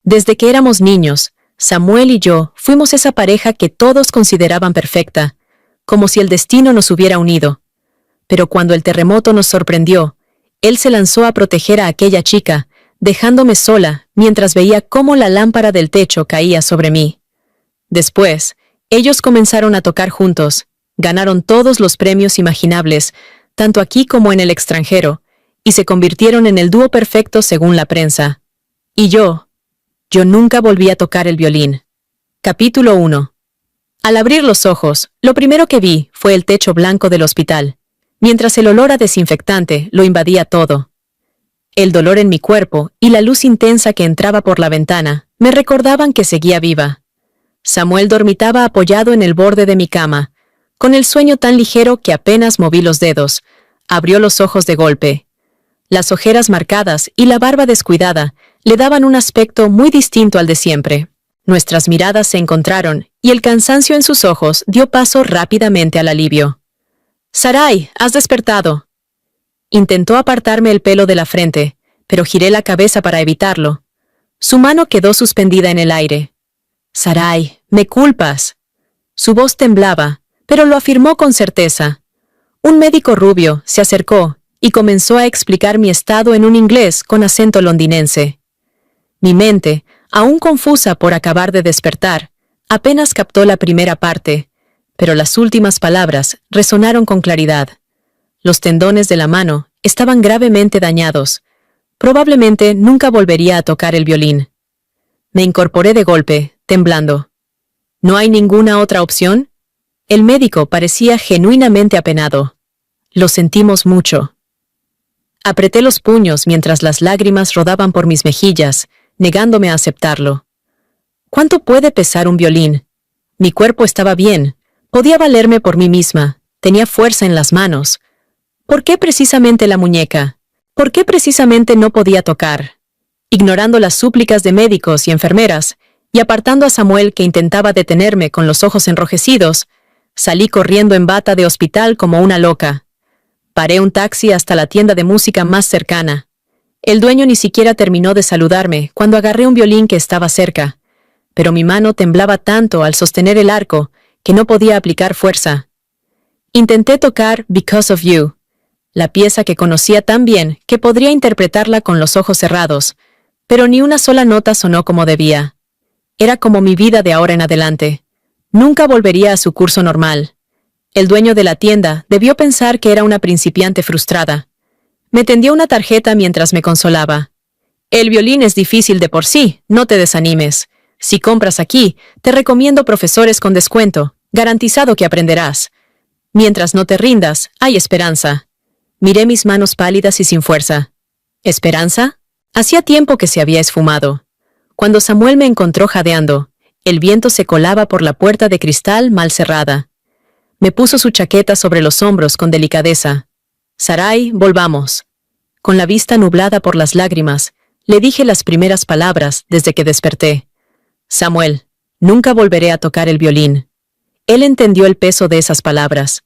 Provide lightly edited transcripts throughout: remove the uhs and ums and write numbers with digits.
Desde que éramos niños, Samuel y yo fuimos esa pareja que todos consideraban perfecta, como si el destino nos hubiera unido. Pero cuando el terremoto nos sorprendió, él se lanzó a proteger a aquella chica, dejándome sola mientras veía cómo la lámpara del techo caía sobre mí. Después, ellos comenzaron a tocar juntos, ganaron todos los premios imaginables, tanto aquí como en el extranjero, y se convirtieron en el dúo perfecto según la prensa. Y yo nunca volví a tocar el violín. Capítulo 1. Al abrir los ojos, lo primero que vi fue el techo blanco del hospital, mientras el olor a desinfectante lo invadía todo. El dolor en mi cuerpo y la luz intensa que entraba por la ventana me recordaban que seguía viva. Samuel dormitaba apoyado en el borde de mi cama, con el sueño tan ligero que apenas moví los dedos. Abrió los ojos de golpe. Las ojeras marcadas y la barba descuidada le daban un aspecto muy distinto al de siempre. Nuestras miradas se encontraron y el cansancio en sus ojos dio paso rápidamente al alivio. «Sarai, has despertado». Intentó apartarme el pelo de la frente, pero giré la cabeza para evitarlo. Su mano quedó suspendida en el aire. «Sarai, me culpas». Su voz temblaba, pero lo afirmó con certeza. Un médico rubio se acercó y comenzó a explicar mi estado en un inglés con acento londinense. Mi mente, aún confusa por acabar de despertar, apenas captó la primera parte, pero las últimas palabras resonaron con claridad. Los tendones de la mano estaban gravemente dañados. Probablemente nunca volvería a tocar el violín. Me incorporé de golpe, temblando. ¿No hay ninguna otra opción? El médico parecía genuinamente apenado. Lo sentimos mucho. Apreté los puños mientras las lágrimas rodaban por mis mejillas, negándome a aceptarlo. ¿Cuánto puede pesar un violín? Mi cuerpo estaba bien. Podía valerme por mí misma. Tenía fuerza en las manos. ¿Por qué precisamente la muñeca? ¿Por qué precisamente no podía tocar? Ignorando las súplicas de médicos y enfermeras, y apartando a Samuel que intentaba detenerme con los ojos enrojecidos, salí corriendo en bata de hospital como una loca. Paré un taxi hasta la tienda de música más cercana. El dueño ni siquiera terminó de saludarme cuando agarré un violín que estaba cerca, pero mi mano temblaba tanto al sostener el arco que no podía aplicar fuerza. Intenté tocar Because of You, la pieza que conocía tan bien que podría interpretarla con los ojos cerrados, pero ni una sola nota sonó como debía. Era como mi vida de ahora en adelante. Nunca volvería a su curso normal. El dueño de la tienda debió pensar que era una principiante frustrada. Me tendió una tarjeta mientras me consolaba. «El violín es difícil de por sí, no te desanimes. Si compras aquí, te recomiendo profesores con descuento, garantizado que aprenderás. Mientras no te rindas, hay esperanza». Miré mis manos pálidas y sin fuerza. ¿Esperanza? Hacía tiempo que se había esfumado. Cuando Samuel me encontró jadeando, el viento se colaba por la puerta de cristal mal cerrada. Me puso su chaqueta sobre los hombros con delicadeza. «Sarai, volvamos». Con la vista nublada por las lágrimas, le dije las primeras palabras desde que desperté. «Samuel, nunca volveré a tocar el violín». Él entendió el peso de esas palabras.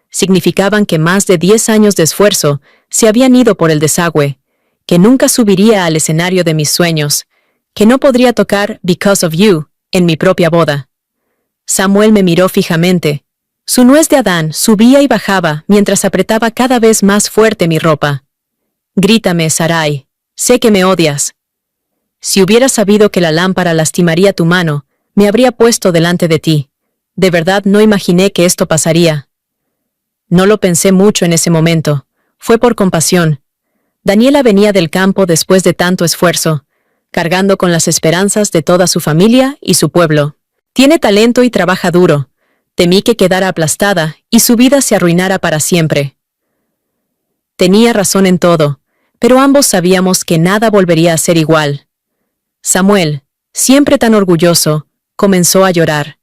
Significaban que más de 10 años de esfuerzo se habían ido por el desagüe, que nunca subiría al escenario de mis sueños, que no podría tocar Because of You en mi propia boda. Samuel me miró fijamente. Su nuez de Adán subía y bajaba mientras apretaba cada vez más fuerte mi ropa. «Grítame, Sarai. Sé que me odias». «Si hubiera sabido que la lámpara lastimaría tu mano, me habría puesto delante de ti. De verdad no imaginé que esto pasaría». No lo pensé mucho en ese momento. Fue por compasión. Daniela venía del campo después de tanto esfuerzo, cargando con las esperanzas de toda su familia y su pueblo. Tiene talento y trabaja duro. Temí que quedara aplastada y su vida se arruinara para siempre. Tenía razón en todo, pero ambos sabíamos que nada volvería a ser igual. Samuel, siempre tan orgulloso, comenzó a llorar.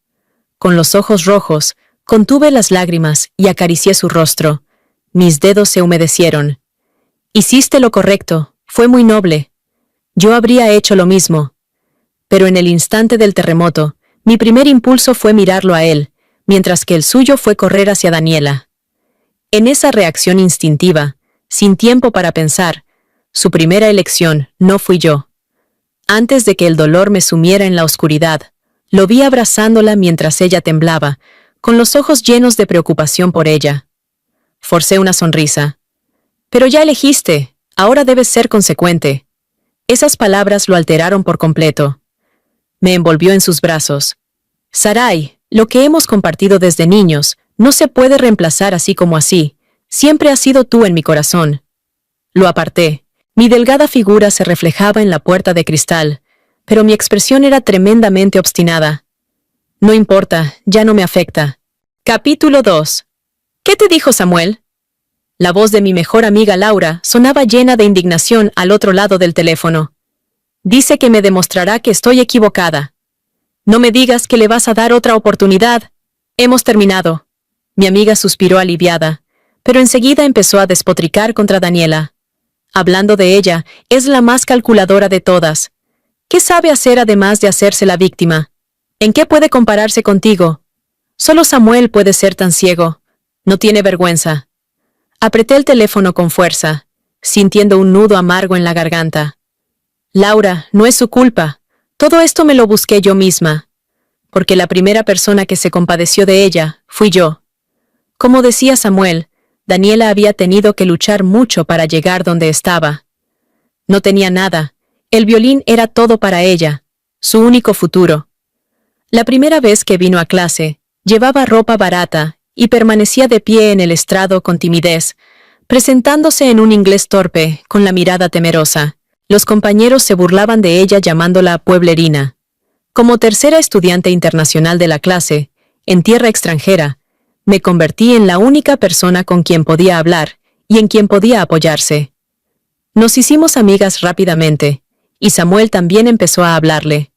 Con los ojos rojos, contuve las lágrimas y acaricié su rostro. Mis dedos se humedecieron. «Hiciste lo correcto, fue muy noble. Yo habría hecho lo mismo». Pero en el instante del terremoto, mi primer impulso fue mirarlo a él, mientras que el suyo fue correr hacia Daniela. En esa reacción instintiva, sin tiempo para pensar, su primera elección no fui yo. Antes de que el dolor me sumiera en la oscuridad, lo vi abrazándola mientras ella temblaba, con los ojos llenos de preocupación por ella. Forcé una sonrisa. Pero ya elegiste, ahora debes ser consecuente. Esas palabras lo alteraron por completo. Me envolvió en sus brazos. Sarai, lo que hemos compartido desde niños, no se puede reemplazar así como así. Siempre has sido tú en mi corazón. Lo aparté. Mi delgada figura se reflejaba en la puerta de cristal, pero mi expresión era tremendamente obstinada. No importa, ya no me afecta. Capítulo 2. ¿Qué te dijo Samuel? La voz de mi mejor amiga Laura sonaba llena de indignación al otro lado del teléfono. Dice que me demostrará que estoy equivocada. No me digas que le vas a dar otra oportunidad. Hemos terminado. Mi amiga suspiró aliviada, pero enseguida empezó a despotricar contra Daniela. Hablando de ella, es la más calculadora de todas. ¿Qué sabe hacer además de hacerse la víctima? ¿En qué puede compararse contigo? Solo Samuel puede ser tan ciego. No tiene vergüenza. Apreté el teléfono con fuerza, sintiendo un nudo amargo en la garganta. Laura, no es su culpa. Todo esto me lo busqué yo misma. Porque la primera persona que se compadeció de ella fui yo. Como decía Samuel, Daniela había tenido que luchar mucho para llegar donde estaba. No tenía nada. El violín era todo para ella, su único futuro. La primera vez que vino a clase, llevaba ropa barata y permanecía de pie en el estrado con timidez, presentándose en un inglés torpe, con la mirada temerosa. Los compañeros se burlaban de ella llamándola pueblerina. Como tercera estudiante internacional de la clase, en tierra extranjera, me convertí en la única persona con quien podía hablar y en quien podía apoyarse. Nos hicimos amigas rápidamente, y Samuel también empezó a hablarle.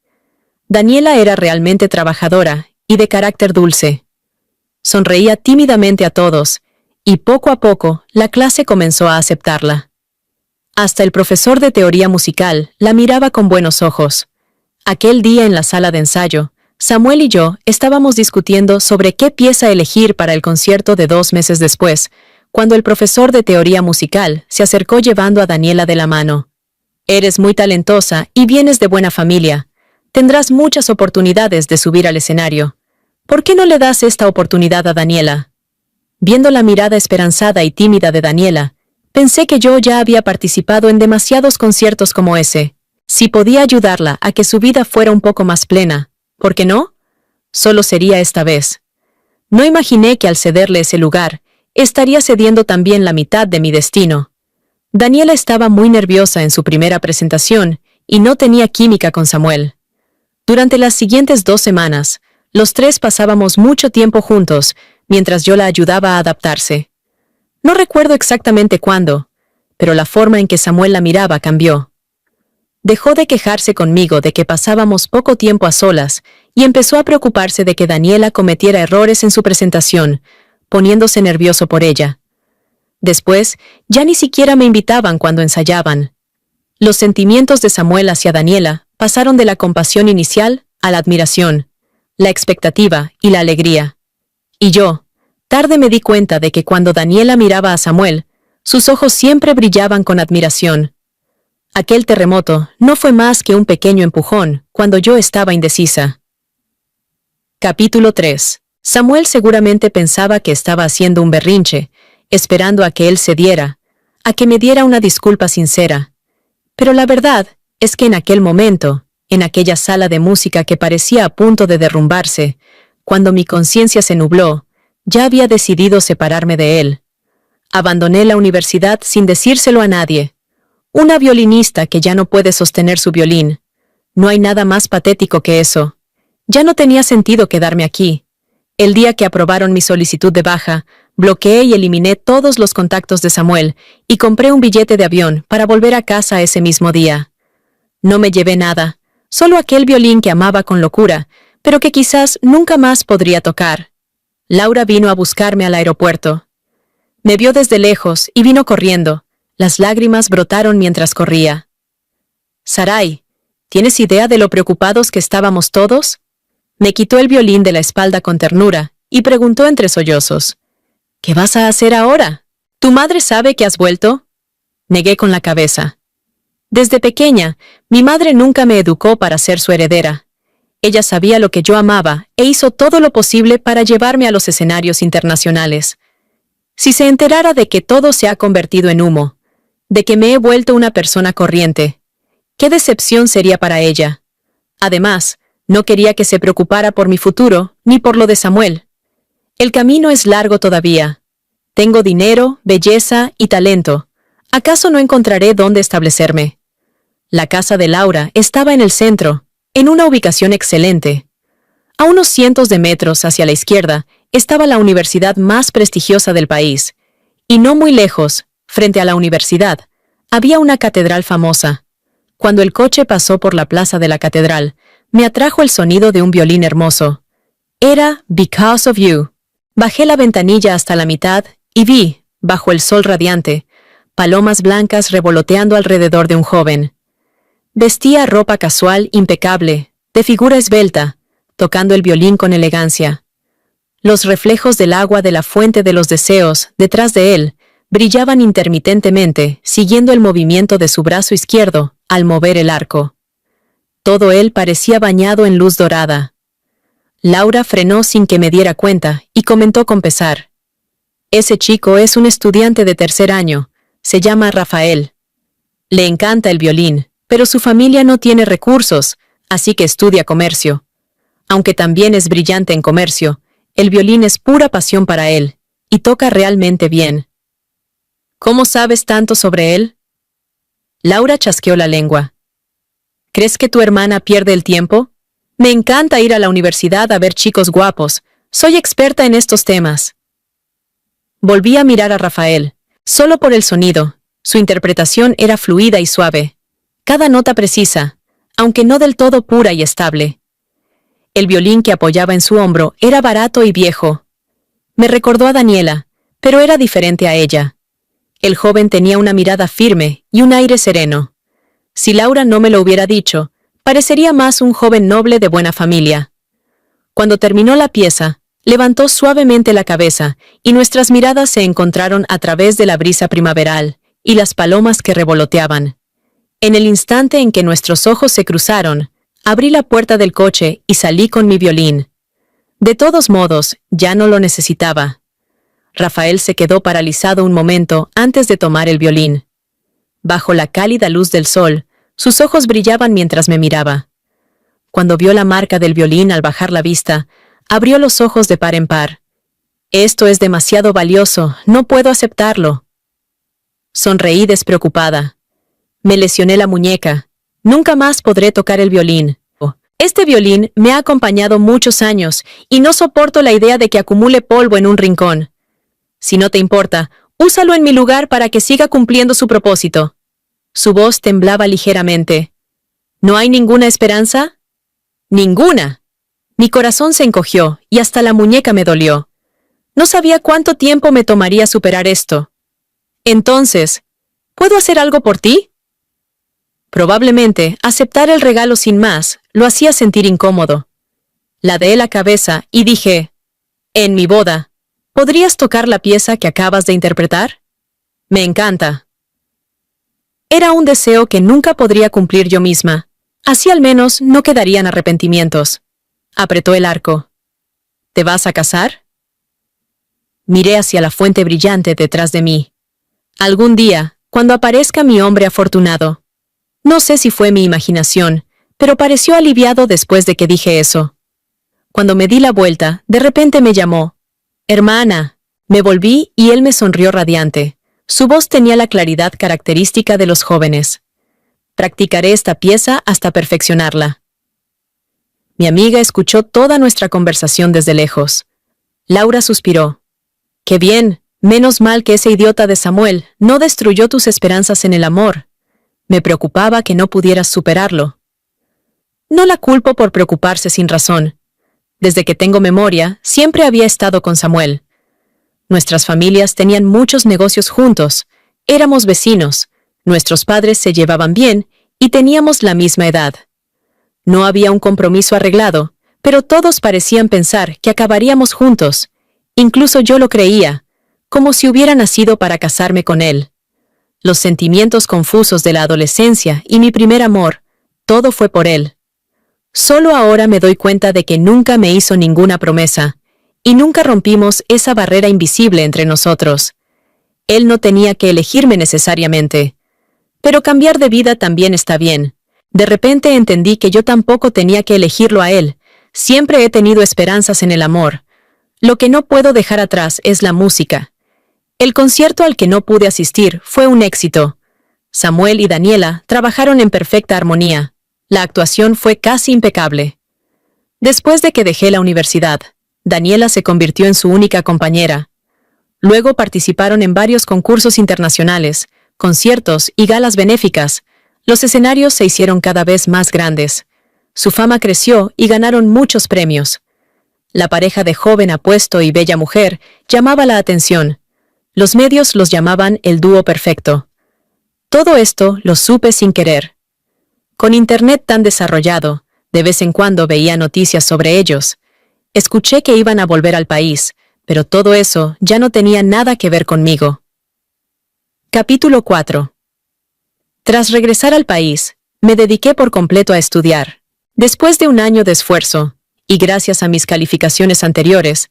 Daniela era realmente trabajadora y de carácter dulce. Sonreía tímidamente a todos, y poco a poco la clase comenzó a aceptarla. Hasta el profesor de teoría musical la miraba con buenos ojos. Aquel día en la sala de ensayo, Samuel y yo estábamos discutiendo sobre qué pieza elegir para el concierto de 2 meses después, cuando el profesor de teoría musical se acercó llevando a Daniela de la mano. Eres muy talentosa y vienes de buena familia. Tendrás muchas oportunidades de subir al escenario. ¿Por qué no le das esta oportunidad a Daniela? Viendo la mirada esperanzada y tímida de Daniela, pensé que yo ya había participado en demasiados conciertos como ese. Si podía ayudarla a que su vida fuera un poco más plena, ¿por qué no? Solo sería esta vez. No imaginé que al cederle ese lugar, estaría cediendo también la mitad de mi destino. Daniela estaba muy nerviosa en su primera presentación y no tenía química con Samuel. Durante las siguientes 2 semanas, los tres pasábamos mucho tiempo juntos, mientras yo la ayudaba a adaptarse. No recuerdo exactamente cuándo, pero la forma en que Samuel la miraba cambió. Dejó de quejarse conmigo de que pasábamos poco tiempo a solas y empezó a preocuparse de que Daniela cometiera errores en su presentación, poniéndose nervioso por ella. Después, ya ni siquiera me invitaban cuando ensayaban. Los sentimientos de Samuel hacia Daniela pasaron de la compasión inicial a la admiración, la expectativa y la alegría. Y yo, tarde me di cuenta de que cuando Daniela miraba a Samuel, sus ojos siempre brillaban con admiración. Aquel terremoto no fue más que un pequeño empujón cuando yo estaba indecisa. Capítulo 3. Samuel seguramente pensaba que estaba haciendo un berrinche, esperando a que él cediera, a que me diera una disculpa sincera. Pero la verdad es que en aquel momento, en aquella sala de música que parecía a punto de derrumbarse, cuando mi conciencia se nubló, ya había decidido separarme de él. Abandoné la universidad sin decírselo a nadie. Una violinista que ya no puede sostener su violín. No hay nada más patético que eso. Ya no tenía sentido quedarme aquí. El día que aprobaron mi solicitud de baja, bloqueé y eliminé todos los contactos de Samuel y compré un billete de avión para volver a casa ese mismo día. No me llevé nada, solo aquel violín que amaba con locura, pero que quizás nunca más podría tocar. Laura vino a buscarme al aeropuerto. Me vio desde lejos y vino corriendo. Las lágrimas brotaron mientras corría. Sarai, ¿tienes idea de lo preocupados que estábamos todos? Me quitó el violín de la espalda con ternura y preguntó entre sollozos. ¿Qué vas a hacer ahora? ¿Tu madre sabe que has vuelto? Negué con la cabeza. Desde pequeña, mi madre nunca me educó para ser su heredera. Ella sabía lo que yo amaba e hizo todo lo posible para llevarme a los escenarios internacionales. Si se enterara de que todo se ha convertido en humo, de que me he vuelto una persona corriente, qué decepción sería para ella. Además, no quería que se preocupara por mi futuro ni por lo de Samuel. El camino es largo todavía. Tengo dinero, belleza y talento. ¿Acaso no encontraré dónde establecerme? La casa de Laura estaba en el centro, en una ubicación excelente. A unos cientos de metros hacia la izquierda estaba la universidad más prestigiosa del país, y no muy lejos, frente a la universidad, había una catedral famosa. Cuando el coche pasó por la plaza de la catedral, me atrajo el sonido de un violín hermoso. Era Because of You. Bajé la ventanilla hasta la mitad y vi, bajo el sol radiante, palomas blancas revoloteando alrededor de un joven. Vestía ropa casual impecable, de figura esbelta, tocando el violín con elegancia. Los reflejos del agua de la fuente de los deseos, detrás de él, brillaban intermitentemente, siguiendo el movimiento de su brazo izquierdo al mover el arco. Todo él parecía bañado en luz dorada. Laura frenó sin que me diera cuenta y comentó con pesar: «Ese chico es un estudiante de tercer año, se llama Rafael. Le encanta el violín, pero su familia no tiene recursos, así que estudia comercio. Aunque también es brillante en comercio, el violín es pura pasión para él, y toca realmente bien». «¿Cómo sabes tanto sobre él?». Laura chasqueó la lengua. «¿Crees que tu hermana pierde el tiempo? Me encanta ir a la universidad a ver chicos guapos. Soy experta en estos temas». Volví a mirar a Rafael, solo por el sonido. Su interpretación era fluida y suave. Cada nota precisa, aunque no del todo pura y estable. El violín que apoyaba en su hombro era barato y viejo. Me recordó a Daniela, pero era diferente a ella. El joven tenía una mirada firme y un aire sereno. Si Laura no me lo hubiera dicho, parecería más un joven noble de buena familia. Cuando terminó la pieza, levantó suavemente la cabeza y nuestras miradas se encontraron a través de la brisa primaveral y las palomas que revoloteaban. En el instante en que nuestros ojos se cruzaron, abrí la puerta del coche y salí con mi violín. De todos modos, ya no lo necesitaba. Rafael se quedó paralizado un momento antes de tomar el violín. Bajo la cálida luz del sol, sus ojos brillaban mientras me miraba. Cuando vio la marca del violín al bajar la vista, abrió los ojos de par en par. «Esto es demasiado valioso, no puedo aceptarlo». Sonreí despreocupada. Me lesioné la muñeca. Nunca más podré tocar el violín. Este violín me ha acompañado muchos años y no soporto la idea de que acumule polvo en un rincón. Si no te importa, úsalo en mi lugar para que siga cumpliendo su propósito». Su voz temblaba ligeramente. «¿No hay ninguna esperanza?». «Ninguna». Mi corazón se encogió y hasta la muñeca me dolió. No sabía cuánto tiempo me tomaría superar esto. «Entonces, ¿puedo hacer algo por ti?». Probablemente, aceptar el regalo sin más lo hacía sentir incómodo. Ladeé la cabeza y dije: «En mi boda, ¿podrías tocar la pieza que acabas de interpretar? Me encanta». Era un deseo que nunca podría cumplir yo misma. Así al menos no quedarían arrepentimientos. Apretó el arco. «¿Te vas a casar?». Miré hacia la fuente brillante detrás de mí. Algún día, cuando aparezca mi hombre afortunado. No sé si fue mi imaginación, pero pareció aliviado después de que dije eso. Cuando me di la vuelta, de repente me llamó: «Hermana». Me volví y él me sonrió radiante. Su voz tenía la claridad característica de los jóvenes. «Practicaré esta pieza hasta perfeccionarla». Mi amiga escuchó toda nuestra conversación desde lejos. Laura suspiró. «Qué bien, menos mal que ese idiota de Samuel no destruyó tus esperanzas en el amor. Me preocupaba que no pudieras superarlo». No la culpo por preocuparse sin razón. Desde que tengo memoria, siempre había estado con Samuel. Nuestras familias tenían muchos negocios juntos, éramos vecinos, nuestros padres se llevaban bien y teníamos la misma edad. No había un compromiso arreglado, pero todos parecían pensar que acabaríamos juntos. Incluso yo lo creía, como si hubiera nacido para casarme con él. los sentimientos confusos de la adolescencia y mi primer amor, todo fue por él. Solo ahora me doy cuenta de que nunca me hizo ninguna promesa, y nunca rompimos esa barrera invisible entre nosotros. Él no tenía que elegirme necesariamente. Pero cambiar de vida también está bien. De repente entendí que yo tampoco tenía que elegirlo a él. Siempre he tenido esperanzas en el amor. Lo que no puedo dejar atrás es la música. El concierto al que no pude asistir fue un éxito. Samuel y Daniela trabajaron en perfecta armonía. La actuación fue casi impecable. Después de que dejé la universidad, Daniela se convirtió en su única compañera. Luego participaron en varios concursos internacionales, conciertos y galas benéficas. Los escenarios se hicieron cada vez más grandes. Su fama creció y ganaron muchos premios. La pareja de joven apuesto y bella mujer llamaba la atención. Los medios los llamaban el dúo perfecto. Todo esto lo supe sin querer. Con Internet tan desarrollado, de vez en cuando veía noticias sobre ellos. Escuché que iban a volver al país, pero todo eso ya no tenía nada que ver conmigo. Capítulo 4. Tras regresar al país, me dediqué por completo a estudiar. Después de un año de esfuerzo, y gracias a mis calificaciones anteriores,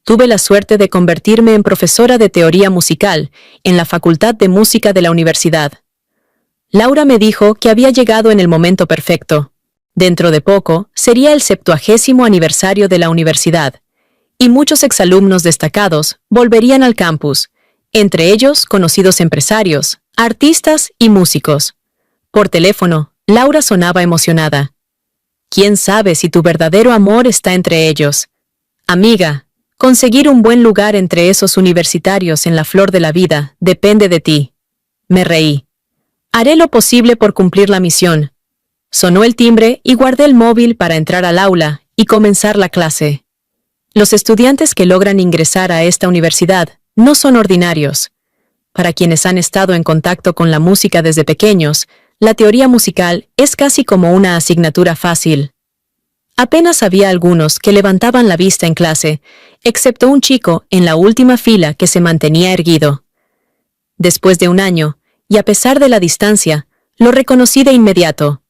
tuve la suerte de convertirme en profesora de teoría musical en la Facultad de Música de la universidad. Laura me dijo que había llegado en el momento perfecto. Dentro de poco sería el 70º aniversario de la universidad, y muchos exalumnos destacados volverían al campus, entre ellos conocidos empresarios, artistas y músicos. Por teléfono, Laura sonaba emocionada. ¿Quién sabe si tu verdadero amor está entre ellos? Amiga, conseguir un buen lugar entre esos universitarios en la flor de la vida depende de ti. Me reí. Haré lo posible por cumplir la misión. Sonó el timbre y guardé el móvil para entrar al aula y comenzar la clase. Los estudiantes que logran ingresar a esta universidad no son ordinarios. Para quienes han estado en contacto con la música desde pequeños, la teoría musical es casi como una asignatura fácil. Apenas había algunos que levantaban la vista en clase, excepto un chico en la última fila que se mantenía erguido. Después de un año, y a pesar de la distancia, lo reconocí de inmediato.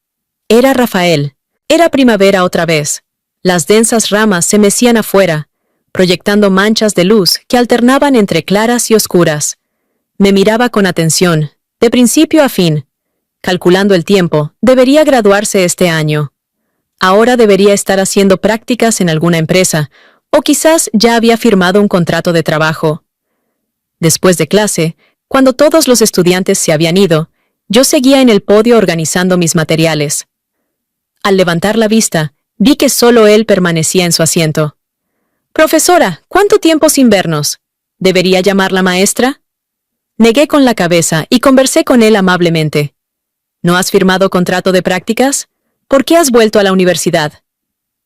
Era Rafael. Era primavera otra vez. Las densas ramas se mecían afuera, proyectando manchas de luz que alternaban entre claras y oscuras. Me miraba con atención, de principio a fin. Calculando el tiempo, debería graduarse este año. Ahora debería estar haciendo prácticas en alguna empresa, o quizás ya había firmado un contrato de trabajo. Después de clase, cuando todos los estudiantes se habían ido, yo seguía en el podio organizando mis materiales. Al levantar la vista, vi que solo él permanecía en su asiento. «Profesora, ¿cuánto tiempo sin vernos? ¿Debería llamar la maestra?» Negué con la cabeza y conversé con él amablemente. «¿No has firmado contrato de prácticas? ¿Por qué has vuelto a la universidad?»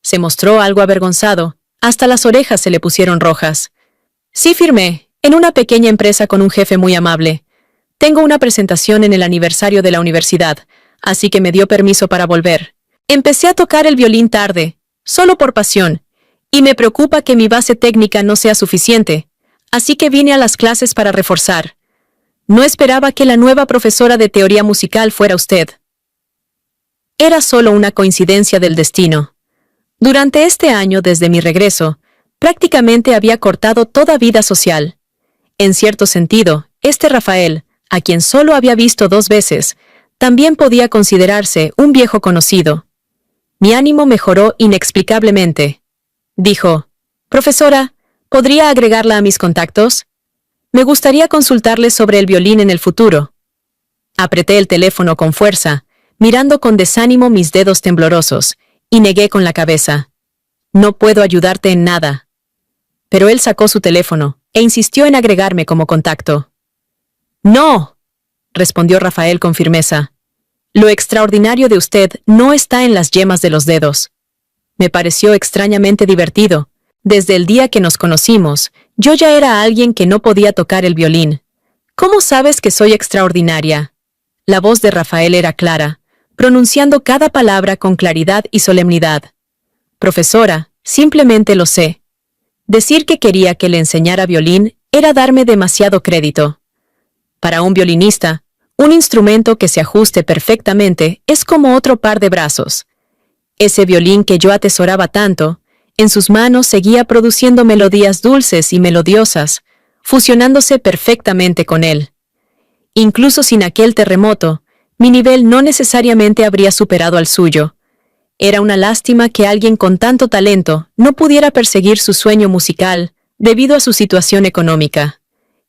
Se mostró algo avergonzado, hasta las orejas se le pusieron rojas. «Sí firmé, en una pequeña empresa con un jefe muy amable. Tengo una presentación en el aniversario de la universidad, así que me dio permiso para volver. Empecé a tocar el violín tarde, solo por pasión, y me preocupa que mi base técnica no sea suficiente, así que vine a las clases para reforzar. No esperaba que la nueva profesora de teoría musical fuera usted». Era solo una coincidencia del destino. Durante este año desde mi regreso, prácticamente había cortado toda vida social. En cierto sentido, este Rafael, a quien solo había visto 2 veces, también podía considerarse un viejo conocido. Mi ánimo mejoró inexplicablemente. Dijo: «Profesora, ¿podría agregarla a mis contactos? Me gustaría consultarle sobre el violín en el futuro». Apreté el teléfono con fuerza, mirando con desánimo mis dedos temblorosos, y negué con la cabeza. «No puedo ayudarte en nada». Pero él sacó su teléfono e insistió en agregarme como contacto. «No», respondió Rafael con firmeza. «Lo extraordinario de usted no está en las yemas de los dedos». Me pareció extrañamente divertido. Desde el día que nos conocimos, yo ya era alguien que no podía tocar el violín. «¿Cómo sabes que soy extraordinaria?» La voz de Rafael era clara, pronunciando cada palabra con claridad y solemnidad. «Profesora, simplemente lo sé». Decir que quería que le enseñara violín era darme demasiado crédito. Para un violinista, Un instrumento que se ajuste perfectamente es como otro par de brazos. Ese violín que yo atesoraba tanto, en sus manos seguía produciendo melodías dulces y melodiosas, fusionándose perfectamente con él. Incluso sin aquel terremoto, mi nivel no necesariamente habría superado al suyo. Era una lástima que alguien con tanto talento no pudiera perseguir su sueño musical debido a su situación económica.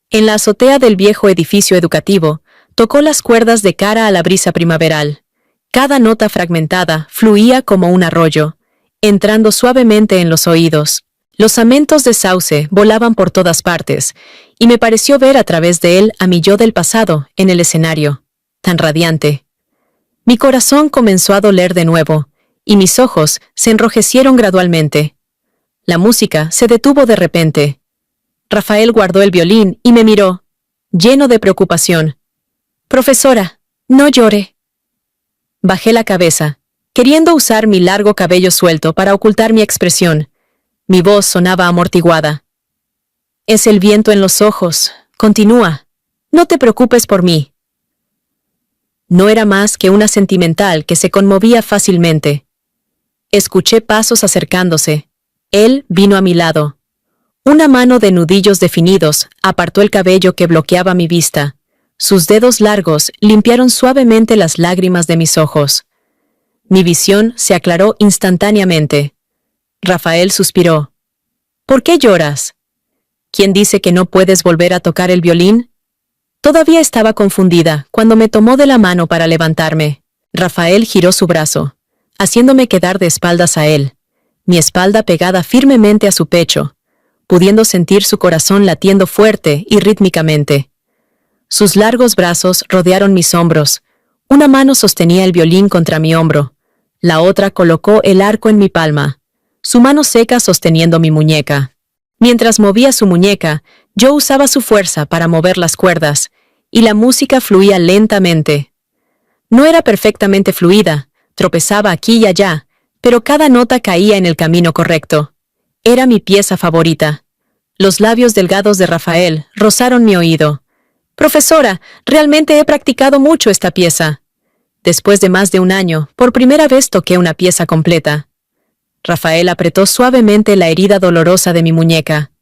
En la azotea del viejo edificio educativo, tocó las cuerdas de cara a la brisa primaveral. Cada nota fragmentada fluía como un arroyo, entrando suavemente en los oídos. Los amentos de sauce volaban por todas partes, y me pareció ver a través de él a mi yo del pasado en el escenario, tan radiante. Mi corazón comenzó a doler de nuevo, y mis ojos se enrojecieron gradualmente. La música se detuvo de repente. Rafael guardó el violín y me miró, lleno de preocupación. «Profesora, no llore». Bajé la cabeza, queriendo usar mi largo cabello suelto para ocultar mi expresión. Mi voz sonaba amortiguada. «Es el viento en los ojos. Continúa. No te preocupes por mí». No era más que una sentimental que se conmovía fácilmente. Escuché pasos acercándose. Él vino a mi lado. Una mano de nudillos definidos apartó el cabello que bloqueaba mi vista. Sus dedos largos limpiaron suavemente las lágrimas de mis ojos. Mi visión se aclaró instantáneamente. Rafael suspiró. «¿Por qué lloras? ¿Quién dice que no puedes volver a tocar el violín?» Todavía estaba confundida cuando me tomó de la mano para levantarme. Rafael giró su brazo, haciéndome quedar de espaldas a él, mi espalda pegada firmemente a su pecho, pudiendo sentir su corazón latiendo fuerte y rítmicamente. Sus largos brazos rodearon mis hombros. Una mano sostenía el violín contra mi hombro. La otra colocó el arco en mi palma, su mano seca sosteniendo mi muñeca. Mientras movía su muñeca, yo usaba su fuerza para mover las cuerdas, y la música fluía lentamente. No era perfectamente fluida, tropezaba aquí y allá, pero cada nota caía en el camino correcto. Era mi pieza favorita. Los labios delgados de Rafael rozaron mi oído. «Profesora, realmente he practicado mucho esta pieza». Después de más de un año, por primera vez toqué una pieza completa. Rafael apretó suavemente la herida dolorosa de mi muñeca.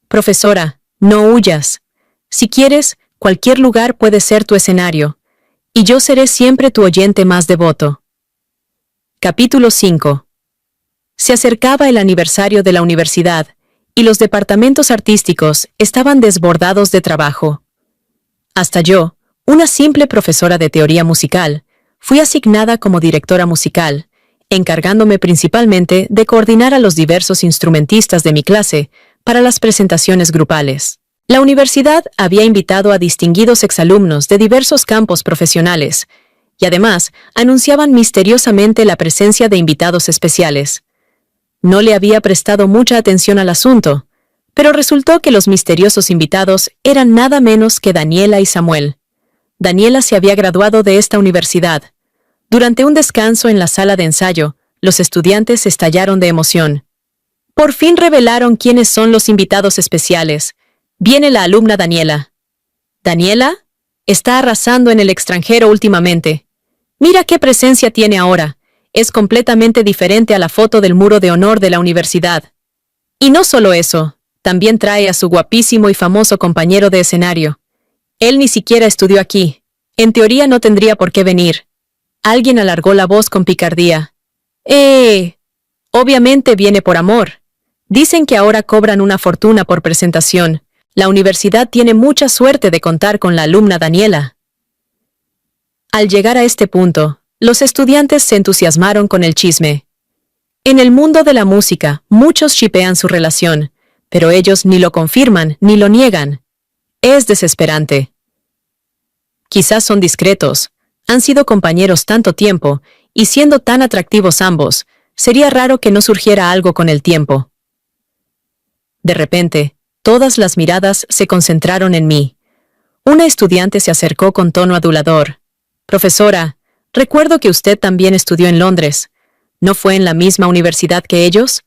«Profesora, no huyas. Si quieres, cualquier lugar puede ser tu escenario, y yo seré siempre tu oyente más devoto». Capítulo 5. Se acercaba el aniversario de la universidad, y los departamentos artísticos estaban desbordados de trabajo. Hasta yo, una simple profesora de teoría musical, fui asignada como directora musical, encargándome principalmente de coordinar a los diversos instrumentistas de mi clase para las presentaciones grupales. La universidad había invitado a distinguidos exalumnos de diversos campos profesionales, y además anunciaban misteriosamente la presencia de invitados especiales. No le había prestado mucha atención al asunto, pero resultó que los misteriosos invitados eran nada menos que Daniela y Samuel. Daniela se había graduado de esta universidad. Durante un descanso en la sala de ensayo, los estudiantes estallaron de emoción. Por fin revelaron quiénes son los invitados especiales. Viene la alumna Daniela. ¿Daniela? Está arrasando en el extranjero últimamente. Mira qué presencia tiene ahora. Es completamente diferente a la foto del muro de honor de la universidad. Y no solo eso, también trae a su guapísimo y famoso compañero de escenario. Él ni siquiera estudió aquí. En teoría no tendría por qué venir. Alguien alargó la voz con picardía. Obviamente viene por amor. Dicen que ahora cobran una fortuna por presentación. La universidad tiene mucha suerte de contar con la alumna Daniela». Al llegar a este punto, los estudiantes se entusiasmaron con el chisme. En el mundo de la música, muchos shippean su relación, pero ellos ni lo confirman ni lo niegan. Es desesperante. Quizás son discretos, han sido compañeros tanto tiempo, y siendo tan atractivos ambos, sería raro que no surgiera algo con el tiempo. De repente, todas las miradas se concentraron en mí. Una estudiante se acercó con tono adulador. «Profesora, recuerdo que usted también estudió en Londres. ¿No fue en la misma universidad que ellos?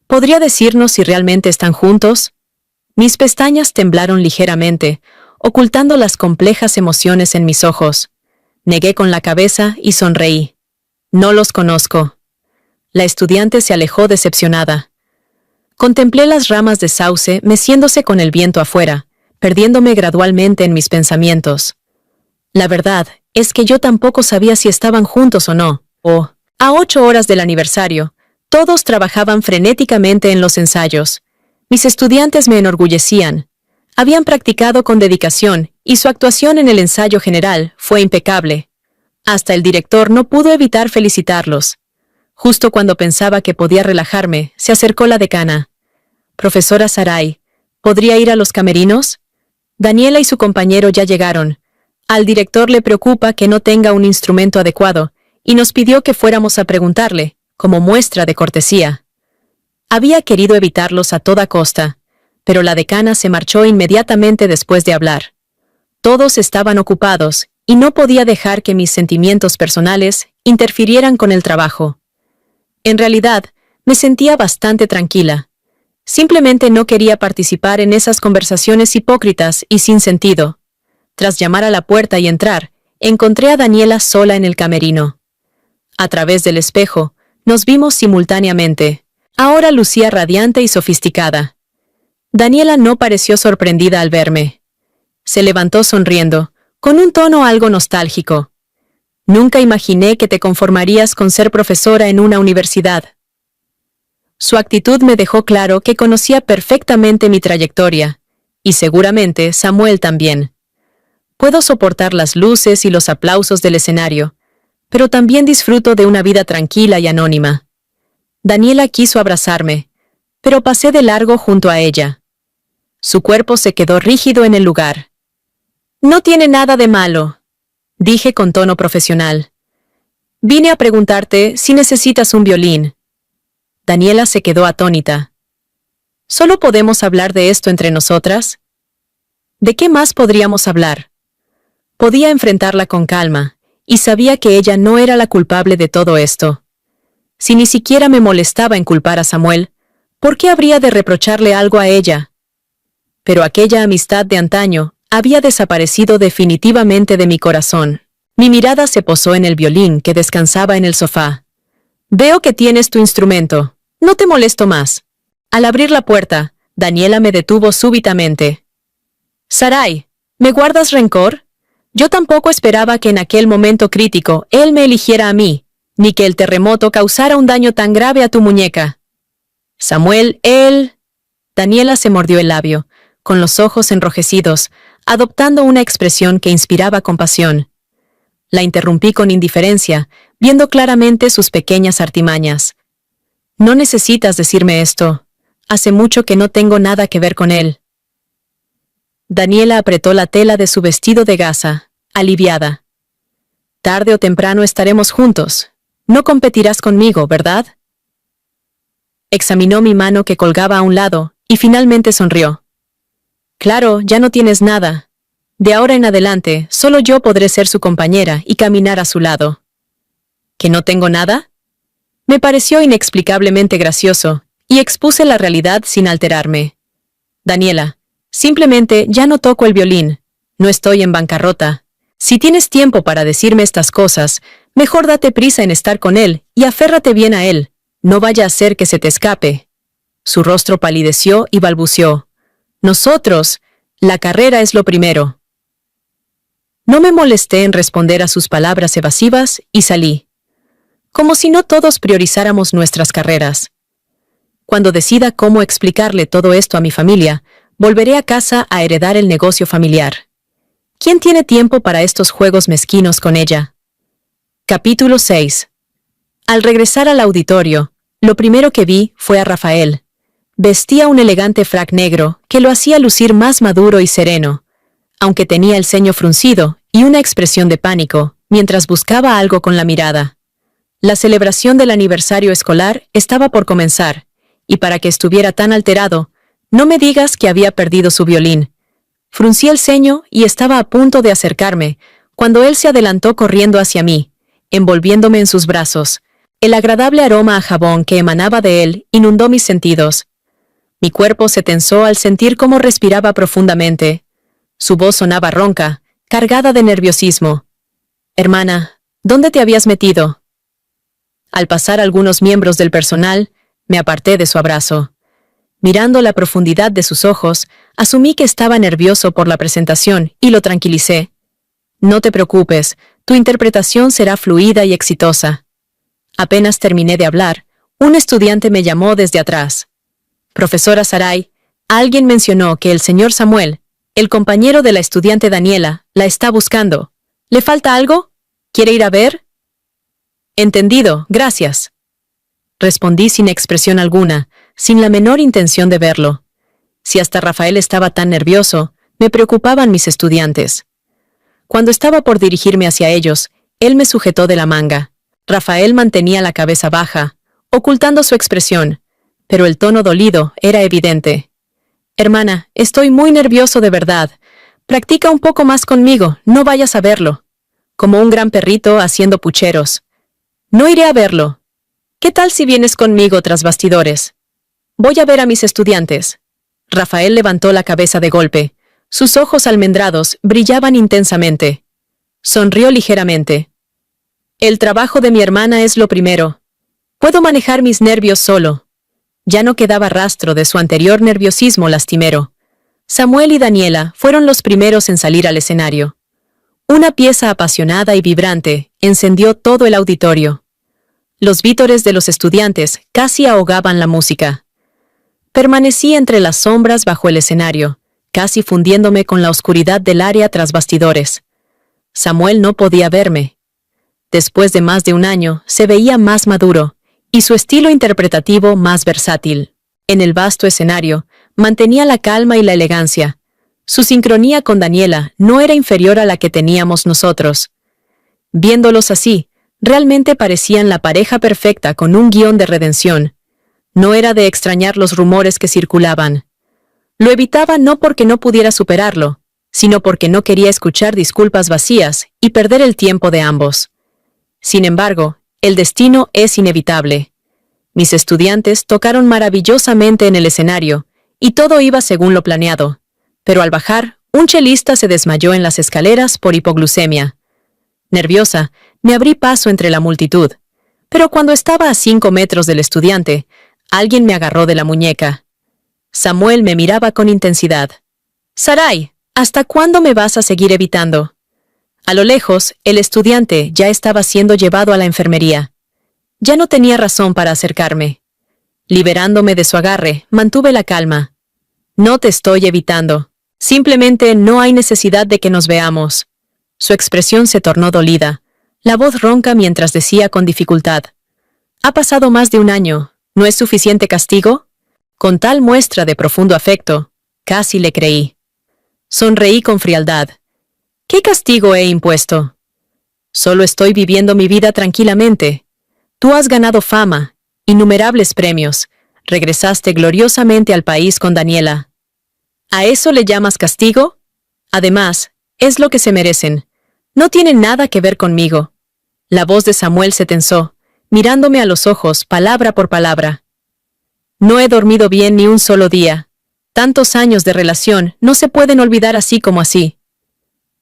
¿Podría decirnos si realmente están juntos?» Mis pestañas temblaron ligeramente, ocultando las complejas emociones en mis ojos. Negué con la cabeza y sonreí. No los conozco. La estudiante se alejó decepcionada. Contemplé las ramas de sauce meciéndose con el viento afuera, perdiéndome gradualmente en mis pensamientos. La verdad es que yo tampoco sabía si estaban juntos o no. A 8 horas del aniversario, todos trabajaban frenéticamente en los ensayos. Mis estudiantes me enorgullecían. Habían practicado con dedicación y su actuación en el ensayo general fue impecable. Hasta el director no pudo evitar felicitarlos. Justo cuando pensaba que podía relajarme, se acercó la decana. «Profesora Sarai, ¿podría ir a los camerinos?» Daniela y su compañero ya llegaron. Al director le preocupa que no tenga un instrumento adecuado y nos pidió que fuéramos a preguntarle, como muestra de cortesía. Había querido evitarlos a toda costa, pero la decana se marchó inmediatamente después de hablar. Todos estaban ocupados y no podía dejar que mis sentimientos personales interfirieran con el trabajo. En realidad, me sentía bastante tranquila. Simplemente no quería participar en esas conversaciones hipócritas y sin sentido. Tras llamar a la puerta y entrar, encontré a Daniela sola en el camerino. A través del espejo, nos vimos simultáneamente. Ahora lucía radiante y sofisticada. Daniela no pareció sorprendida al verme. Se levantó sonriendo, con un tono algo nostálgico. «Nunca imaginé que te conformarías con ser profesora en una universidad». Su actitud me dejó claro que conocía perfectamente mi trayectoria, y seguramente Samuel también. Puedo soportar las luces y los aplausos del escenario, pero también disfruto de una vida tranquila y anónima. Daniela quiso abrazarme, pero pasé de largo junto a ella. Su cuerpo se quedó rígido en el lugar. «No tiene nada de malo», dije con tono profesional. «Vine a preguntarte si necesitas un violín». Daniela se quedó atónita. «¿Solo podemos hablar de esto entre nosotras?» ¿De qué más podríamos hablar? Podía enfrentarla con calma, y sabía que ella no era la culpable de todo esto. Si ni siquiera me molestaba en culpar a Samuel, ¿por qué habría de reprocharle algo a ella? Pero aquella amistad de antaño había desaparecido definitivamente de mi corazón. Mi mirada se posó en el violín que descansaba en el sofá. «Veo que tienes tu instrumento. No te molesto más». Al abrir la puerta, Daniela me detuvo súbitamente. «Sarai, ¿me guardas rencor? Yo tampoco esperaba que en aquel momento crítico él me eligiera a mí, ni que el terremoto causara un daño tan grave a tu muñeca». «Samuel, él...» Daniela se mordió el labio, con los ojos enrojecidos, adoptando una expresión que inspiraba compasión. La interrumpí con indiferencia, viendo claramente sus pequeñas artimañas. «No necesitas decirme esto. Hace mucho que no tengo nada que ver con él». Daniela apretó la tela de su vestido de gasa, aliviada. «Tarde o temprano estaremos juntos. No competirás conmigo, ¿verdad?» Examinó mi mano que colgaba a un lado y finalmente sonrió. «Claro, ya no tienes nada. De ahora en adelante, solo yo podré ser su compañera y caminar a su lado». ¿Que no tengo nada? Me pareció inexplicablemente gracioso, y expuse la realidad sin alterarme. «Daniela, simplemente ya no toco el violín. No estoy en bancarrota. Si tienes tiempo para decirme estas cosas, mejor date prisa en estar con él y aférrate bien a él. No vaya a ser que se te escape». Su rostro palideció y balbuceó. «Nosotros, la carrera es lo primero». No me molesté en responder a sus palabras evasivas y salí. Como si no todos priorizáramos nuestras carreras. Cuando decida cómo explicarle todo esto a mi familia, volveré a casa a heredar el negocio familiar. ¿Quién tiene tiempo para estos juegos mezquinos con ella? Capítulo 6. Al regresar al auditorio, lo primero que vi fue a Rafael. Vestía un elegante frac negro que lo hacía lucir más maduro y sereno, aunque tenía el ceño fruncido y una expresión de pánico, mientras buscaba algo con la mirada. La celebración del aniversario escolar estaba por comenzar, y para que estuviera tan alterado, no me digas que había perdido su violín. Fruncí el ceño y estaba a punto de acercarme, cuando él se adelantó corriendo hacia mí, envolviéndome en sus brazos. El agradable aroma a jabón que emanaba de él inundó mis sentidos. Mi cuerpo se tensó al sentir cómo respiraba profundamente. Su voz sonaba ronca, cargada de nerviosismo. Hermana, ¿dónde te habías metido? Al pasar algunos miembros del personal, me aparté de su abrazo. Mirando la profundidad de sus ojos, asumí que estaba nervioso por la presentación y lo tranquilicé. No te preocupes, tu interpretación será fluida y exitosa. Apenas terminé de hablar, un estudiante me llamó desde atrás. Profesora Sarai, alguien mencionó que el señor Samuel, el compañero de la estudiante Daniela, la está buscando. ¿Le falta algo? ¿Quiere ir a ver? Entendido, gracias. Respondí sin expresión alguna, sin la menor intención de verlo. Si hasta Rafael estaba tan nervioso, me preocupaban mis estudiantes. Cuando estaba por dirigirme hacia ellos, él me sujetó de la manga. Rafael mantenía la cabeza baja, ocultando su expresión, pero el tono dolido era evidente. Hermana, estoy muy nervioso de verdad. Practica un poco más conmigo, no vayas a verlo. Como un gran perrito haciendo pucheros. No iré a verlo. ¿Qué tal si vienes conmigo tras bastidores? Voy a ver a mis estudiantes. Rafael levantó la cabeza de golpe. Sus ojos almendrados brillaban intensamente. Sonrió ligeramente. El trabajo de mi hermana es lo primero. Puedo manejar mis nervios solo. Ya no quedaba rastro de su anterior nerviosismo lastimero. Samuel y Daniela fueron los primeros en salir al escenario. Una pieza apasionada y vibrante encendió todo el auditorio. Los vítores de los estudiantes casi ahogaban la música. Permanecí entre las sombras bajo el escenario, casi fundiéndome con la oscuridad del área tras bastidores. Samuel no podía verme. Después de más de un año, se veía más maduro, y su estilo interpretativo más versátil. En el vasto escenario, mantenía la calma y la elegancia. Su sincronía con Daniela no era inferior a la que teníamos nosotros. Viéndolos así, realmente parecían la pareja perfecta con un guión de redención. No era de extrañar los rumores que circulaban. Lo evitaba no porque no pudiera superarlo, sino porque no quería escuchar disculpas vacías y perder el tiempo de ambos. Sin embargo, el destino es inevitable. Mis estudiantes tocaron maravillosamente en el escenario, y todo iba según lo planeado. Pero al bajar, un chelista se desmayó en las escaleras por hipoglucemia. Nerviosa, me abrí paso entre la multitud. Pero cuando estaba a 5 metros del estudiante, alguien me agarró de la muñeca. Samuel me miraba con intensidad. «Sarai, ¿hasta cuándo me vas a seguir evitando?» A lo lejos, el estudiante ya estaba siendo llevado a la enfermería. Ya no tenía razón para acercarme. Liberándome de su agarre, mantuve la calma. «No te estoy evitando. Simplemente no hay necesidad de que nos veamos». Su expresión se tornó dolida, la voz ronca mientras decía con dificultad. «Ha pasado más de un año. ¿No es suficiente castigo?» Con tal muestra de profundo afecto, casi le creí. Sonreí con frialdad. ¿Qué castigo he impuesto? Solo estoy viviendo mi vida tranquilamente. Tú has ganado fama, innumerables premios. Regresaste gloriosamente al país con Daniela. ¿A eso le llamas castigo? Además, es lo que se merecen. No tiene nada que ver conmigo. La voz de Samuel se tensó, mirándome a los ojos palabra por palabra. No he dormido bien ni un solo día. Tantos años de relación no se pueden olvidar así como así.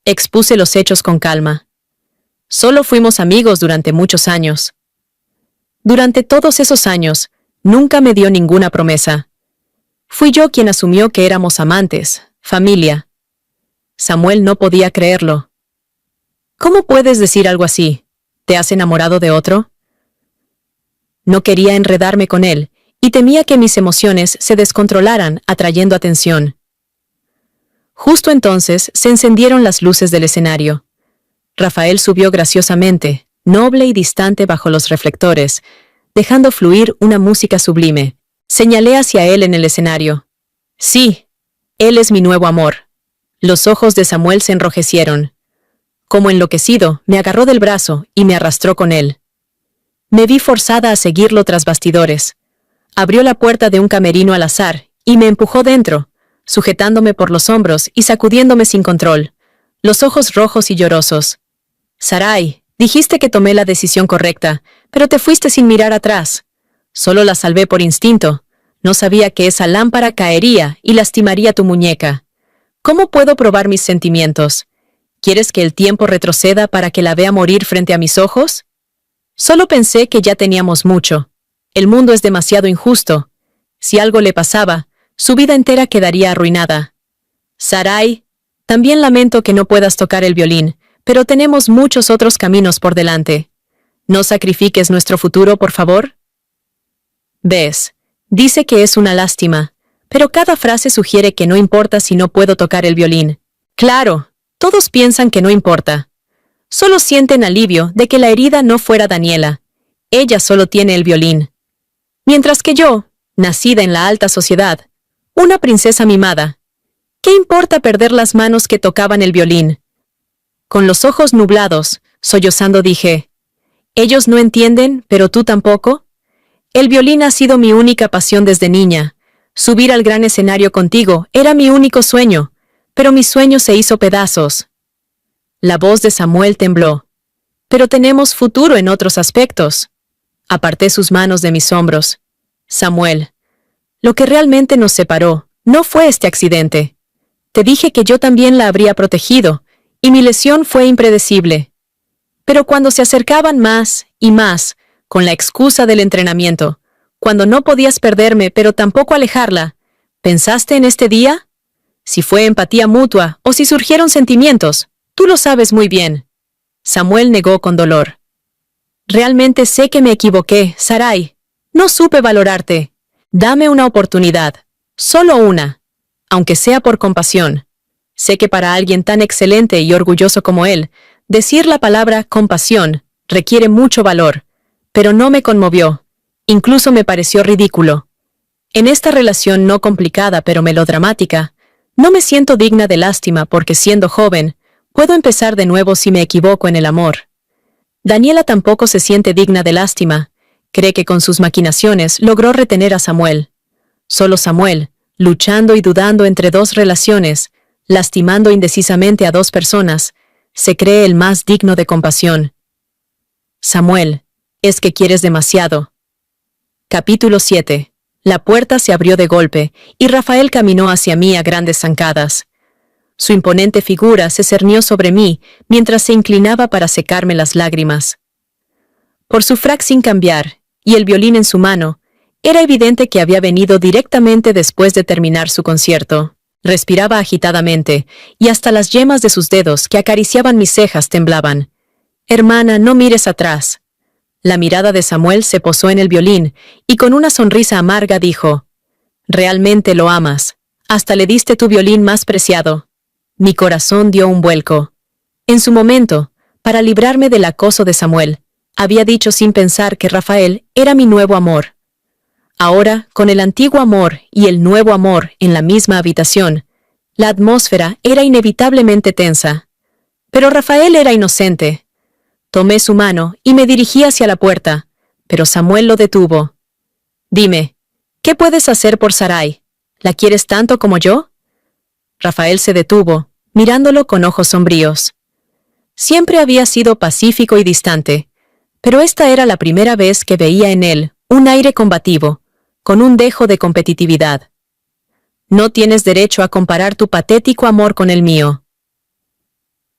Expuse los hechos con calma. Solo fuimos amigos durante muchos años. Durante todos esos años, nunca me dio ninguna promesa. Fui yo quien asumió que éramos amantes, familia. Samuel no podía creerlo. ¿Cómo puedes decir algo así? ¿Te has enamorado de otro? No quería enredarme con él, y temía que mis emociones se descontrolaran, atrayendo atención. Justo entonces se encendieron las luces del escenario. Rafael subió graciosamente, noble y distante bajo los reflectores, dejando fluir una música sublime. Señalé hacia él en el escenario. Sí, él es mi nuevo amor. Los ojos de Samuel se enrojecieron. Como enloquecido, me agarró del brazo y me arrastró con él. Me vi forzada a seguirlo tras bastidores. Abrió la puerta de un camerino al azar y me empujó dentro, sujetándome por los hombros y sacudiéndome sin control, los ojos rojos y llorosos. «Sarai, dijiste que tomé la decisión correcta, pero te fuiste sin mirar atrás. Solo la salvé por instinto. No sabía que esa lámpara caería y lastimaría tu muñeca. ¿Cómo puedo probar mis sentimientos? ¿Quieres que el tiempo retroceda para que la vea morir frente a mis ojos? Solo pensé que ya teníamos mucho. El mundo es demasiado injusto. Si algo le pasaba, su vida entera quedaría arruinada. Sarai, también lamento que no puedas tocar el violín, pero tenemos muchos otros caminos por delante. ¿No sacrifiques nuestro futuro, por favor? Ves, dice que es una lástima, pero cada frase sugiere que no importa si no puedo tocar el violín. Claro, todos piensan que no importa. Solo sienten alivio de que la herida no fuera Daniela. Ella solo tiene el violín. Mientras que yo, nacida en la alta sociedad, una princesa mimada, ¿qué importa perder las manos que tocaban el violín? Con los ojos nublados, sollozando dije, «¿Ellos no entienden, pero tú tampoco? El violín ha sido mi única pasión desde niña. Subir al gran escenario contigo era mi único sueño, pero mi sueño se hizo pedazos». La voz de Samuel tembló. «Pero tenemos futuro en otros aspectos». Aparté sus manos de mis hombros. «Samuel, lo que realmente nos separó no fue este accidente. Te dije que yo también la habría protegido, y mi lesión fue impredecible. Pero cuando se acercaban más y más, con la excusa del entrenamiento, cuando no podías perderme pero tampoco alejarla, ¿pensaste en este día? Si fue empatía mutua o si surgieron sentimientos, tú lo sabes muy bien». Samuel negó con dolor. «Realmente sé que me equivoqué, Sarai. No supe valorarte. Dame una oportunidad, solo una, aunque sea por compasión. Sé que para alguien tan excelente y orgulloso como él, decir la palabra compasión requiere mucho valor, pero no me conmovió, incluso me pareció ridículo. En esta relación no complicada pero melodramática, no me siento digna de lástima porque siendo joven, puedo empezar de nuevo si me equivoco en el amor. Daniela tampoco se siente digna de lástima, cree que con sus maquinaciones logró retener a Samuel. Solo Samuel, luchando y dudando entre dos relaciones, lastimando indecisamente a dos personas, se cree el más digno de compasión. Samuel, es que quieres demasiado. Capítulo 7. La puerta se abrió de golpe, y Rafael caminó hacia mí a grandes zancadas. Su imponente figura se cernió sobre mí mientras se inclinaba para secarme las lágrimas. Por su frac sin cambiar, y el violín en su mano, era evidente que había venido directamente después de terminar su concierto. Respiraba agitadamente, y hasta las yemas de sus dedos que acariciaban mis cejas temblaban. «Hermana, no mires atrás». La mirada de Samuel se posó en el violín, y con una sonrisa amarga dijo, «Realmente lo amas. Hasta le diste tu violín más preciado». Mi corazón dio un vuelco. En su momento, para librarme del acoso de Samuel, había dicho sin pensar que Rafael era mi nuevo amor. Ahora, con el antiguo amor y el nuevo amor en la misma habitación, la atmósfera era inevitablemente tensa. Pero Rafael era inocente. Tomé su mano y me dirigí hacia la puerta, pero Samuel lo detuvo. «Dime, ¿qué puedes hacer por Sarai? ¿La quieres tanto como yo?» Rafael se detuvo, mirándolo con ojos sombríos. Siempre había sido pacífico y distante, pero esta era la primera vez que veía en él un aire combativo, con un dejo de competitividad. «No tienes derecho a comparar tu patético amor con el mío».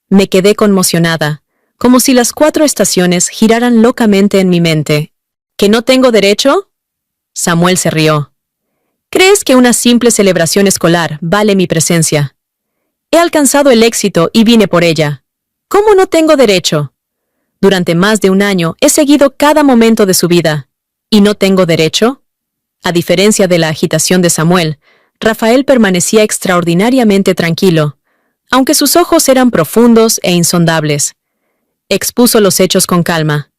Me quedé conmocionada, como si las 4 estaciones giraran locamente en mi mente. ¿Que no tengo derecho? Samuel se rió. ¿Crees que una simple celebración escolar vale mi presencia? He alcanzado el éxito y vine por ella. ¿Cómo no tengo derecho? Durante más de un año he seguido cada momento de su vida. ¿Y no tengo derecho? A diferencia de la agitación de Samuel, Rafael permanecía extraordinariamente tranquilo, aunque sus ojos eran profundos e insondables. Expuso los hechos con calma.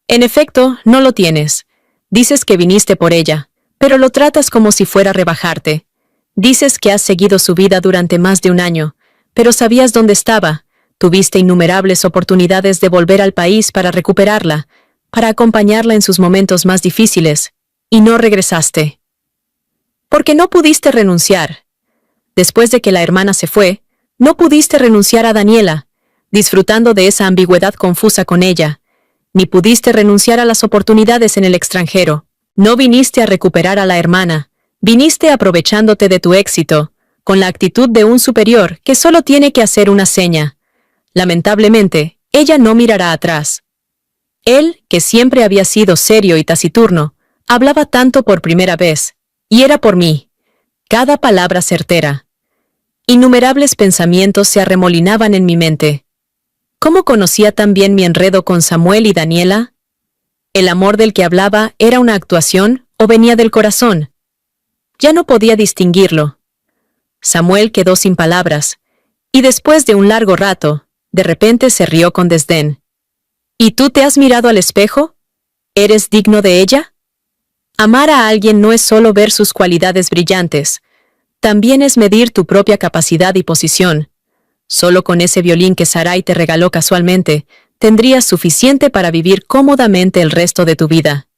En efecto, no lo tienes. Dices que viniste por ella, pero lo tratas como si fuera a rebajarte. Dices que has seguido su vida durante más de un año, pero sabías dónde estaba. Tuviste innumerables oportunidades de volver al país para recuperarla, para acompañarla en sus momentos más difíciles, y no regresaste. Porque no pudiste renunciar. Después de que la hermana se fue, no pudiste renunciar a Daniela, disfrutando de esa ambigüedad confusa con ella, ni pudiste renunciar a las oportunidades en el extranjero. No viniste a recuperar a la hermana, viniste aprovechándote de tu éxito, con la actitud de un superior que solo tiene que hacer una seña. Lamentablemente, ella no mirará atrás. Él, que siempre había sido serio y taciturno, hablaba tanto por primera vez, y era por mí. Cada palabra certera. Innumerables pensamientos se arremolinaban en mi mente. ¿Cómo conocía tan bien mi enredo con Samuel y Daniela? ¿El amor del que hablaba era una actuación o venía del corazón? Ya no podía distinguirlo. Samuel quedó sin palabras, y después de un largo rato, de repente se rió con desdén. ¿Y tú te has mirado al espejo? ¿Eres digno de ella? Amar a alguien no es solo ver sus cualidades brillantes, también es medir tu propia capacidad y posición. Solo con ese violín que Sarai te regaló casualmente, tendrías suficiente para vivir cómodamente el resto de tu vida.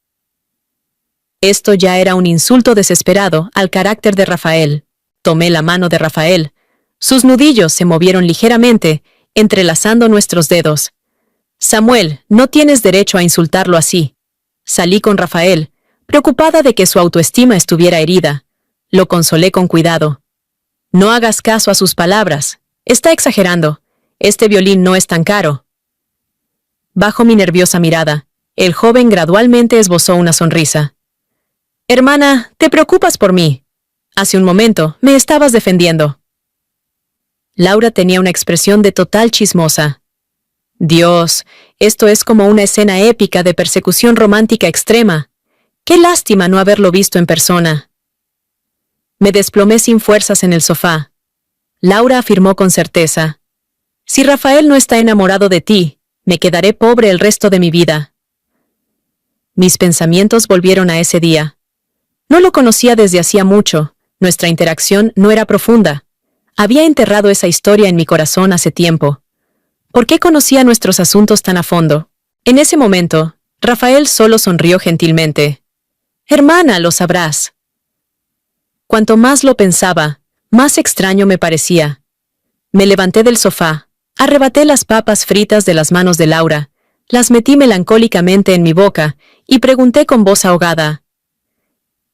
Esto ya era un insulto desesperado al carácter de Rafael. Tomé la mano de Rafael. Sus nudillos se movieron ligeramente, entrelazando nuestros dedos. Samuel, no tienes derecho a insultarlo así. Salí con Rafael, preocupada de que su autoestima estuviera herida. Lo consolé con cuidado. No hagas caso a sus palabras. Está exagerando. Este violín no es tan caro. Bajo mi nerviosa mirada, el joven gradualmente esbozó una sonrisa. Hermana, te preocupas por mí. Hace un momento me estabas defendiendo. Laura tenía una expresión de total chismosa. Dios, esto es como una escena épica de persecución romántica extrema. Qué lástima no haberlo visto en persona. Me desplomé sin fuerzas en el sofá. Laura afirmó con certeza. Si Rafael no está enamorado de ti, me quedaré pobre el resto de mi vida. Mis pensamientos volvieron a ese día. No lo conocía desde hacía mucho, nuestra interacción no era profunda. Había enterrado esa historia en mi corazón hace tiempo. ¿Por qué conocía nuestros asuntos tan a fondo? En ese momento, Rafael solo sonrió gentilmente. Hermana, lo sabrás. Cuanto más lo pensaba, más extraño me parecía. Me levanté del sofá, arrebaté las papas fritas de las manos de Laura, las metí melancólicamente en mi boca y pregunté con voz ahogada.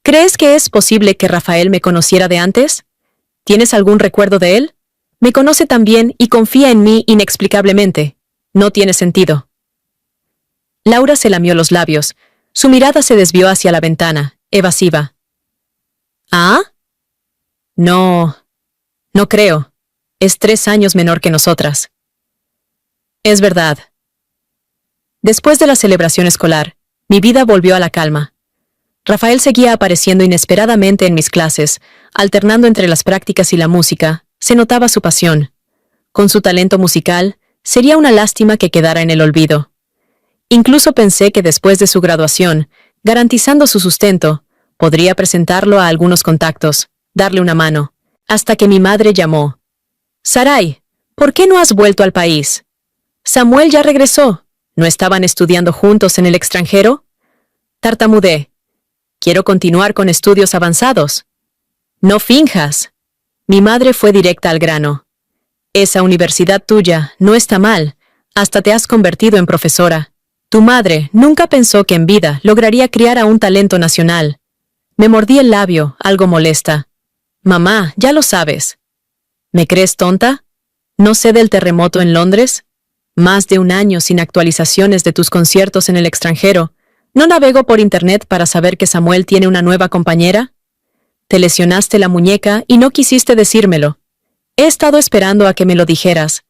¿Crees que es posible que Rafael me conociera de antes? ¿Tienes algún recuerdo de él? Me conoce tan bien y confía en mí inexplicablemente. No tiene sentido. Laura se lamió los labios. Su mirada se desvió hacia la ventana, evasiva. ¿Ah? No creo. Es 3 años menor que nosotras. Es verdad. Después de la celebración escolar, mi vida volvió a la calma. Rafael seguía apareciendo inesperadamente en mis clases, alternando entre las prácticas y la música. Se notaba su pasión. Con su talento musical, sería una lástima que quedara en el olvido. Incluso pensé que después de su graduación, garantizando su sustento, podría presentarlo a algunos contactos, darle una mano, hasta que mi madre llamó. Sarai, ¿por qué no has vuelto al país? Samuel ya regresó. ¿No estaban estudiando juntos en el extranjero? Tartamudeé. Quiero continuar con estudios avanzados. No finjas. Mi madre fue directa al grano. Esa universidad tuya no está mal, hasta te has convertido en profesora. Tu madre nunca pensó que en vida lograría criar a un talento nacional. Me mordí el labio, algo molesta. Mamá, ya lo sabes. ¿Me crees tonta? ¿No sé del terremoto en Londres? Más de 1 año sin actualizaciones de tus conciertos en el extranjero. ¿No navego por internet para saber que Samuel tiene una nueva compañera? Te lesionaste la muñeca y no quisiste decírmelo. He estado esperando a que me lo dijeras.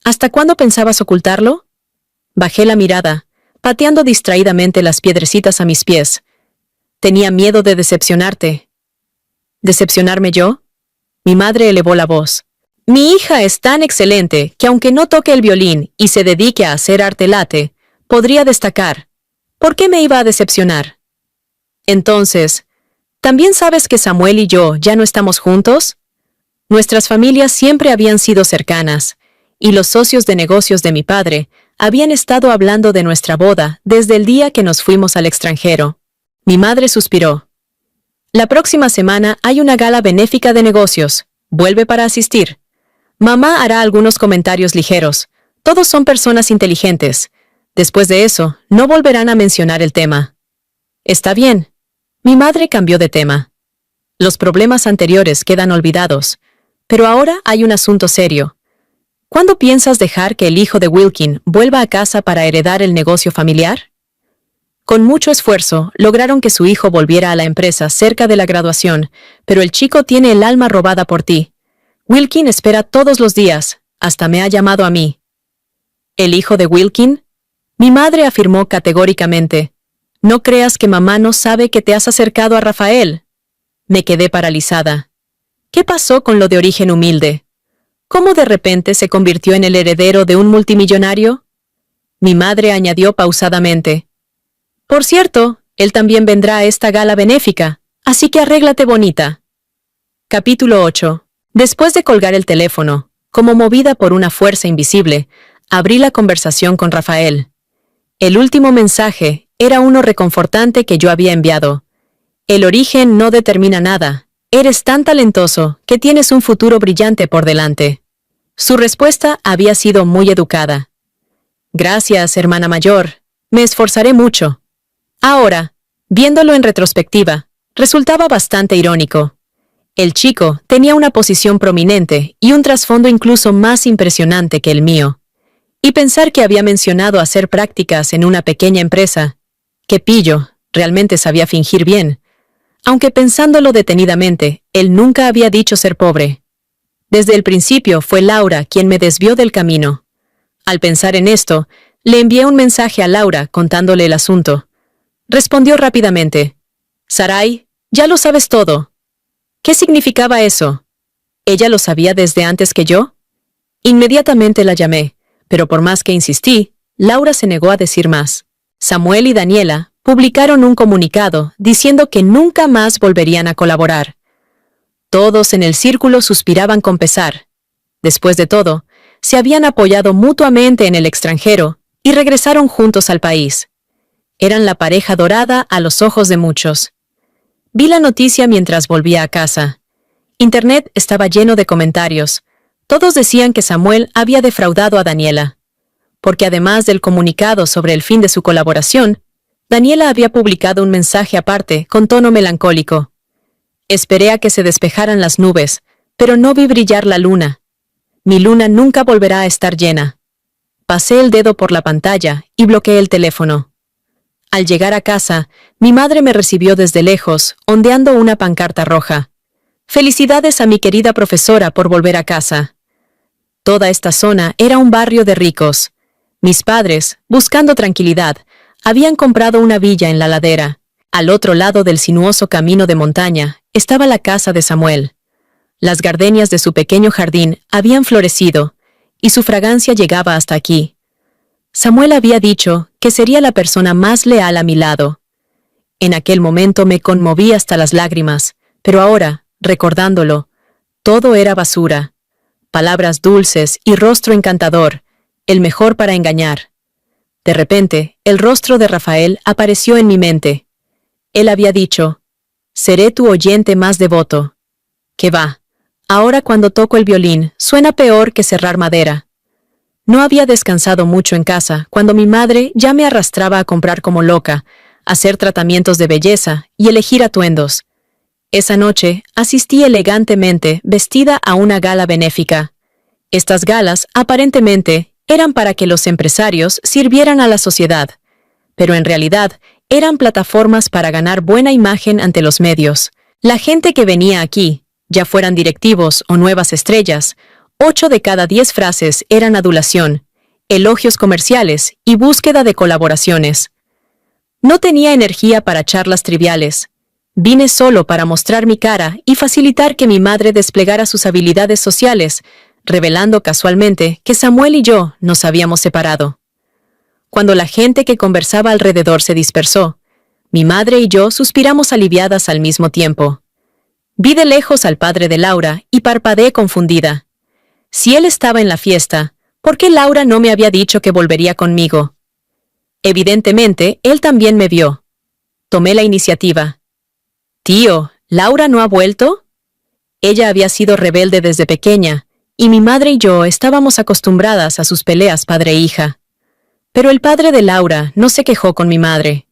¿Hasta cuándo pensabas ocultarlo? Bajé la mirada, pateando distraídamente las piedrecitas a mis pies. Tenía miedo de decepcionarte. ¿Decepcionarme yo? Mi madre elevó la voz. Mi hija es tan excelente que aunque no toque el violín y se dedique a hacer arte late, podría destacar. ¿Por qué me iba a decepcionar? Entonces, ¿también sabes que Samuel y yo ya no estamos juntos? Nuestras familias siempre habían sido cercanas, y los socios de negocios de mi padre habían estado hablando de nuestra boda desde el día que nos fuimos al extranjero. Mi madre suspiró. La próxima semana hay una gala benéfica de negocios. Vuelve para asistir. Mamá hará algunos comentarios ligeros. Todos son personas inteligentes. Después de eso, no volverán a mencionar el tema. Está bien. Mi madre cambió de tema. Los problemas anteriores quedan olvidados. Pero ahora hay un asunto serio. ¿Cuándo piensas dejar que el hijo de Wilkin vuelva a casa para heredar el negocio familiar? Con mucho esfuerzo, lograron que su hijo volviera a la empresa cerca de la graduación, pero el chico tiene el alma robada por ti. Wilkin espera todos los días, hasta me ha llamado a mí. ¿El hijo de Wilkin? Mi madre afirmó categóricamente. No creas que mamá no sabe que te has acercado a Rafael. Me quedé paralizada. ¿Qué pasó con lo de origen humilde? ¿Cómo de repente se convirtió en el heredero de un multimillonario? Mi madre añadió pausadamente. Por cierto, él también vendrá a esta gala benéfica, así que arréglate bonita. Capítulo 8. Después de colgar el teléfono, como movida por una fuerza invisible, abrí la conversación con Rafael. El último mensaje era uno reconfortante que yo había enviado. El origen no determina nada. Eres tan talentoso que tienes un futuro brillante por delante. Su respuesta había sido muy educada. Gracias, hermana mayor. Me esforzaré mucho. Ahora, viéndolo en retrospectiva, resultaba bastante irónico. El chico tenía una posición prominente y un trasfondo incluso más impresionante que el mío. Y pensar que había mencionado hacer prácticas en una pequeña empresa. ¡Qué pillo! Realmente sabía fingir bien. Aunque pensándolo detenidamente, él nunca había dicho ser pobre. Desde el principio fue Laura quien me desvió del camino. Al pensar en esto, le envié un mensaje a Laura contándole el asunto. Respondió rápidamente. Sarai, ya lo sabes todo. ¿Qué significaba eso? ¿Ella lo sabía desde antes que yo? Inmediatamente la llamé, pero por más que insistí, Laura se negó a decir más. Samuel y Daniela publicaron un comunicado diciendo que nunca más volverían a colaborar. Todos en el círculo suspiraban con pesar. Después de todo, se habían apoyado mutuamente en el extranjero y regresaron juntos al país. Eran la pareja dorada a los ojos de muchos. Vi la noticia mientras volvía a casa. Internet estaba lleno de comentarios. Todos decían que Samuel había defraudado a Daniela. Porque además del comunicado sobre el fin de su colaboración, Daniela había publicado un mensaje aparte con tono melancólico. Esperé a que se despejaran las nubes, pero no vi brillar la luna. Mi luna nunca volverá a estar llena. Pasé el dedo por la pantalla y bloqueé el teléfono. Al llegar a casa, mi madre me recibió desde lejos, ondeando una pancarta roja. Felicidades a mi querida profesora por volver a casa. Toda esta zona era un barrio de ricos. Mis padres, buscando tranquilidad, habían comprado una villa en la ladera. Al otro lado del sinuoso camino de montaña estaba la casa de Samuel. Las gardenias de su pequeño jardín habían florecido, y su fragancia llegaba hasta aquí. Samuel había dicho que sería la persona más leal a mi lado. En aquel momento me conmoví hasta las lágrimas, pero ahora, recordándolo, todo era basura. Palabras dulces y rostro encantador, el mejor para engañar. De repente, el rostro de Rafael apareció en mi mente. Él había dicho, seré tu oyente más devoto. ¿Qué va? Ahora cuando toco el violín, suena peor que serrar madera. No había descansado mucho en casa cuando mi madre ya me arrastraba a comprar como loca, hacer tratamientos de belleza y elegir atuendos. Esa noche asistí elegantemente vestida a una gala benéfica. Estas galas, aparentemente, eran para que los empresarios sirvieran a la sociedad, pero en realidad eran plataformas para ganar buena imagen ante los medios. La gente que venía aquí, ya fueran directivos o nuevas estrellas, 8 de cada 10 frases eran adulación, elogios comerciales y búsqueda de colaboraciones. No tenía energía para charlas triviales. Vine solo para mostrar mi cara y facilitar que mi madre desplegara sus habilidades sociales, revelando casualmente que Samuel y yo nos habíamos separado. Cuando la gente que conversaba alrededor se dispersó, mi madre y yo suspiramos aliviadas al mismo tiempo. Vi de lejos al padre de Laura y parpadeé confundida. Si él estaba en la fiesta, ¿por qué Laura no me había dicho que volvería conmigo? Evidentemente, él también me vio. Tomé la iniciativa. Tío, ¿Laura no ha vuelto? Ella había sido rebelde desde pequeña, y mi madre y yo estábamos acostumbradas a sus peleas padre e hija. Pero el padre de Laura no se quejó con mi madre.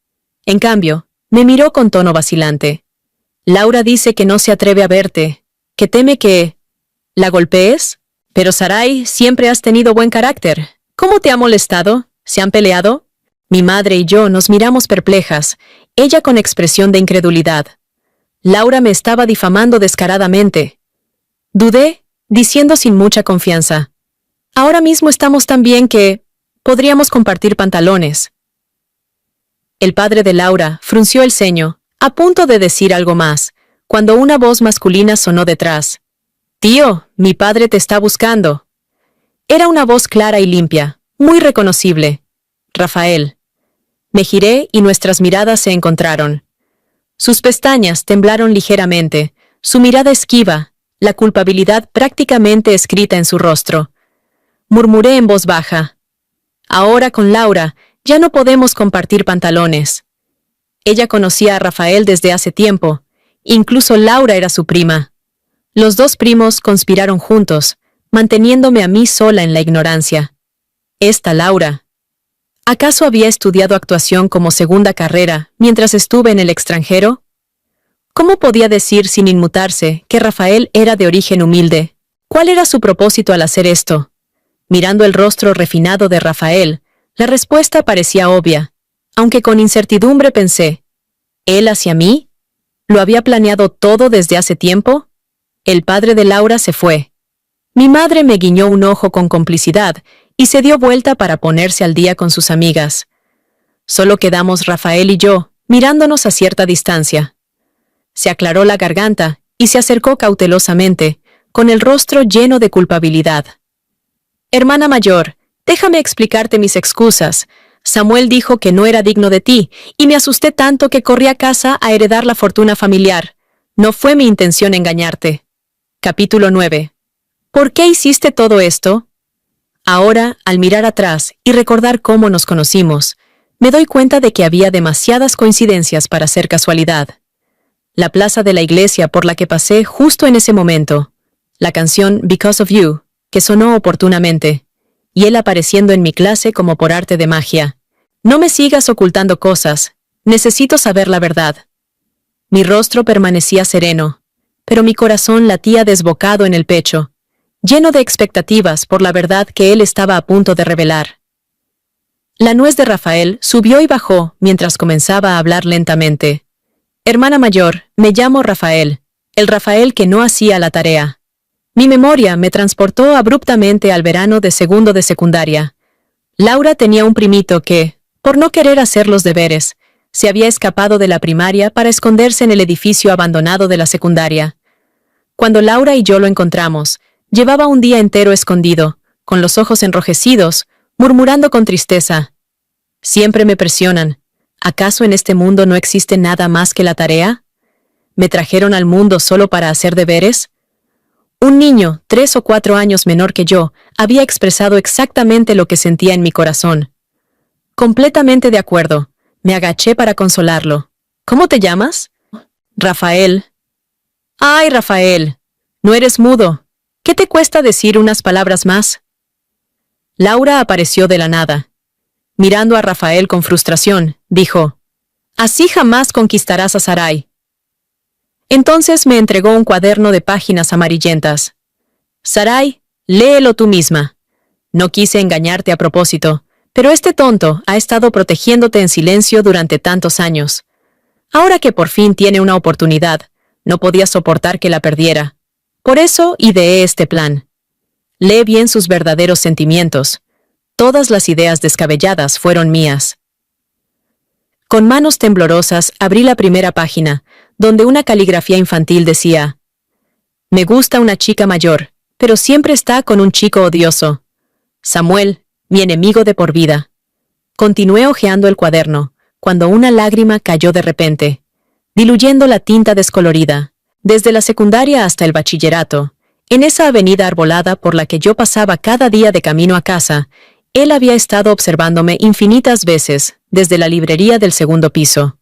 En cambio, me miró con tono vacilante. Laura dice que no se atreve a verte, que teme que... ¿La golpees? Pero Sarai, siempre has tenido buen carácter. ¿Cómo te ha molestado? ¿Se han peleado? Mi madre y yo nos miramos perplejas, ella con expresión de incredulidad. Laura me estaba difamando descaradamente. Dudé, diciendo sin mucha confianza. Ahora mismo estamos tan bien que podríamos compartir pantalones. El padre de Laura frunció el ceño, a punto de decir algo más, cuando una voz masculina sonó detrás. «Tío, mi padre te está buscando». Era una voz clara y limpia, muy reconocible. Rafael. Me giré y nuestras miradas se encontraron. Sus pestañas temblaron ligeramente, su mirada esquiva, la culpabilidad prácticamente escrita en su rostro. Murmuré en voz baja. Ahora con Laura ya no podemos compartir pantalones. Ella conocía a Rafael desde hace tiempo, incluso Laura era su prima. Los dos primos conspiraron juntos, manteniéndome a mí sola en la ignorancia. Esta Laura. ¿Acaso había estudiado actuación como segunda carrera mientras estuve en el extranjero? ¿Cómo podía decir sin inmutarse que Rafael era de origen humilde? ¿Cuál era su propósito al hacer esto? Mirando el rostro refinado de Rafael, la respuesta parecía obvia, aunque con incertidumbre pensé, ¿él hacia mí? ¿Lo había planeado todo desde hace tiempo? El padre de Laura se fue. Mi madre me guiñó un ojo con complicidad y se dio vuelta para ponerse al día con sus amigas. Solo quedamos Rafael y yo, mirándonos a cierta distancia. Se aclaró la garganta y se acercó cautelosamente, con el rostro lleno de culpabilidad. Hermana mayor, déjame explicarte mis excusas. Samuel dijo que no era digno de ti, y me asusté tanto que corrí a casa a heredar la fortuna familiar. No fue mi intención engañarte. Capítulo 9. ¿Por qué hiciste todo esto? Ahora, al mirar atrás y recordar cómo nos conocimos, me doy cuenta de que había demasiadas coincidencias para ser casualidad. La plaza de la iglesia por la que pasé justo en ese momento, la canción Because of You, que sonó oportunamente, y él apareciendo en mi clase como por arte de magia. No me sigas ocultando cosas, necesito saber la verdad. Mi rostro permanecía sereno, pero mi corazón latía desbocado en el pecho, lleno de expectativas por la verdad que él estaba a punto de revelar. La nuez de Rafael subió y bajó mientras comenzaba a hablar lentamente. Hermana mayor, me llamo Rafael, el Rafael que no hacía la tarea. Mi memoria me transportó abruptamente al verano de segundo de secundaria. Laura tenía un primito que, por no querer hacer los deberes, se había escapado de la primaria para esconderse en el edificio abandonado de la secundaria. Cuando Laura y yo lo encontramos, llevaba un día entero escondido, con los ojos enrojecidos, murmurando con tristeza. Siempre me presionan. ¿Acaso en este mundo no existe nada más que la tarea? ¿Me trajeron al mundo solo para hacer deberes? Un niño, 3 o 4 años menor que yo, había expresado exactamente lo que sentía en mi corazón. Completamente de acuerdo, me agaché para consolarlo. ¿Cómo te llamas? Rafael. ¡Ay, Rafael! No eres mudo. ¿Qué te cuesta decir unas palabras más? Laura apareció de la nada. Mirando a Rafael con frustración, dijo, «Así jamás conquistarás a Sarai». Entonces me entregó un cuaderno de páginas amarillentas. «Sarai, léelo tú misma. No quise engañarte a propósito, pero este tonto ha estado protegiéndote en silencio durante tantos años. Ahora que por fin tiene una oportunidad, no podía soportar que la perdiera. Por eso ideé este plan. Lee bien sus verdaderos sentimientos. Todas las ideas descabelladas fueron mías». Con manos temblorosas abrí la primera página, donde una caligrafía infantil decía, «Me gusta una chica mayor, pero siempre está con un chico odioso. Samuel, mi enemigo de por vida». Continué hojeando el cuaderno, cuando una lágrima cayó de repente, diluyendo la tinta descolorida. Desde la secundaria hasta el bachillerato, en esa avenida arbolada por la que yo pasaba cada día de camino a casa, él había estado observándome infinitas veces, desde la librería del segundo piso.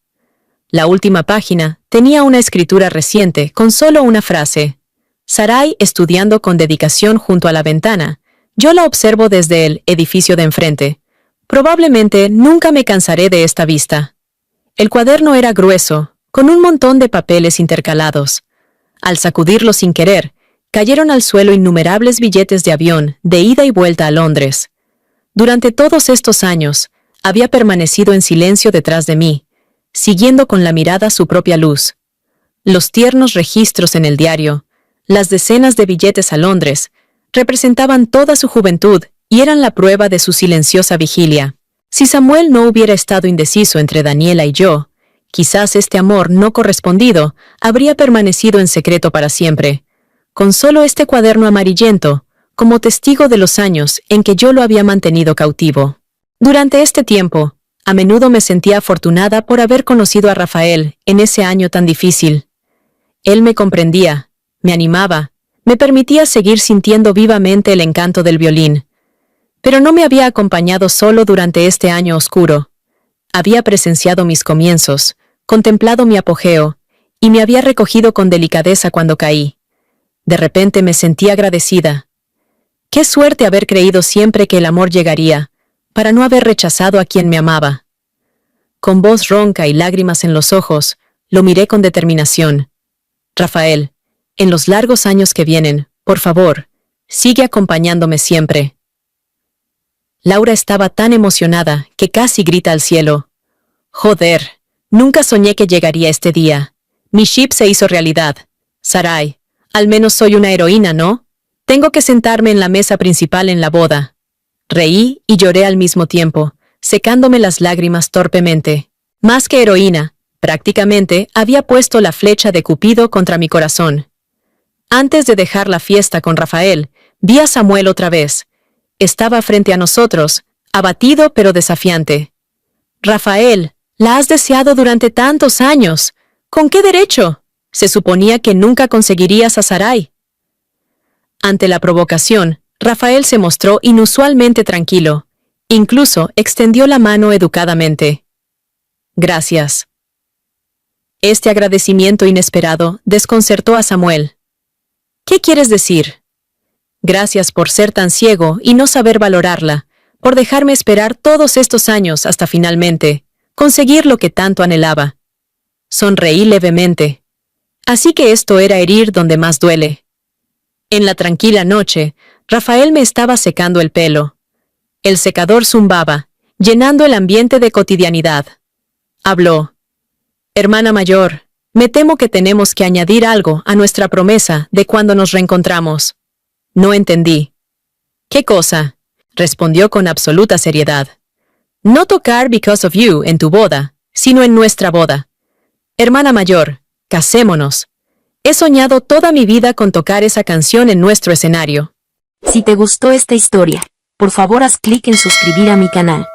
La última página tenía una escritura reciente con solo una frase. Sarai estudiando con dedicación junto a la ventana. Yo la observo desde el edificio de enfrente. Probablemente nunca me cansaré de esta vista. El cuaderno era grueso, con un montón de papeles intercalados. Al sacudirlo sin querer, cayeron al suelo innumerables billetes de avión de ida y vuelta a Londres. Durante todos estos años, había permanecido en silencio detrás de mí, siguiendo con la mirada su propia luz. Los tiernos registros en el diario, las decenas de billetes a Londres, representaban toda su juventud y eran la prueba de su silenciosa vigilia. Si Samuel no hubiera estado indeciso entre Daniela y yo, quizás este amor no correspondido habría permanecido en secreto para siempre, con solo este cuaderno amarillento como testigo de los años en que yo lo había mantenido cautivo. Durante este tiempo, a menudo me sentía afortunada por haber conocido a Rafael en ese año tan difícil. Él me comprendía, me animaba, me permitía seguir sintiendo vivamente el encanto del violín. Pero no me había acompañado solo durante este año oscuro. Había presenciado mis comienzos, contemplado mi apogeo, y me había recogido con delicadeza cuando caí. De repente me sentí agradecida. Qué suerte haber creído siempre que el amor llegaría, para no haber rechazado a quien me amaba. Con voz ronca y lágrimas en los ojos, lo miré con determinación. Rafael, en los largos años que vienen, por favor, sigue acompañándome siempre. Laura estaba tan emocionada que casi grita al cielo. Joder, nunca soñé que llegaría este día. Mi ship se hizo realidad. Sarai, al menos soy una heroína, ¿no? Tengo que sentarme en la mesa principal en la boda. Reí y lloré al mismo tiempo, secándome las lágrimas torpemente. Más que heroína, prácticamente había puesto la flecha de Cupido contra mi corazón. Antes de dejar la fiesta con Rafael, vi a Samuel otra vez. Estaba frente a nosotros, abatido pero desafiante. Rafael, la has deseado durante tantos años. ¿Con qué derecho? Se suponía que nunca conseguirías a Sarai. Ante la provocación, Rafael se mostró inusualmente tranquilo. Incluso extendió la mano educadamente. Gracias. Este agradecimiento inesperado desconcertó a Samuel. ¿Qué quieres decir? Gracias por ser tan ciego y no saber valorarla, por dejarme esperar todos estos años hasta finalmente conseguir lo que tanto anhelaba. Sonreí levemente. Así que esto era herir donde más duele. En la tranquila noche, Rafael me estaba secando el pelo. El secador zumbaba, llenando el ambiente de cotidianidad. Habló. Hermana mayor, me temo que tenemos que añadir algo a nuestra promesa de cuando nos reencontramos. No entendí. ¿Qué cosa? Respondió con absoluta seriedad. No tocar Because of You en tu boda, sino en nuestra boda. Hermana mayor, casémonos. He soñado toda mi vida con tocar esa canción en nuestro escenario. Si te gustó esta historia, por favor haz clic en suscribir a mi canal.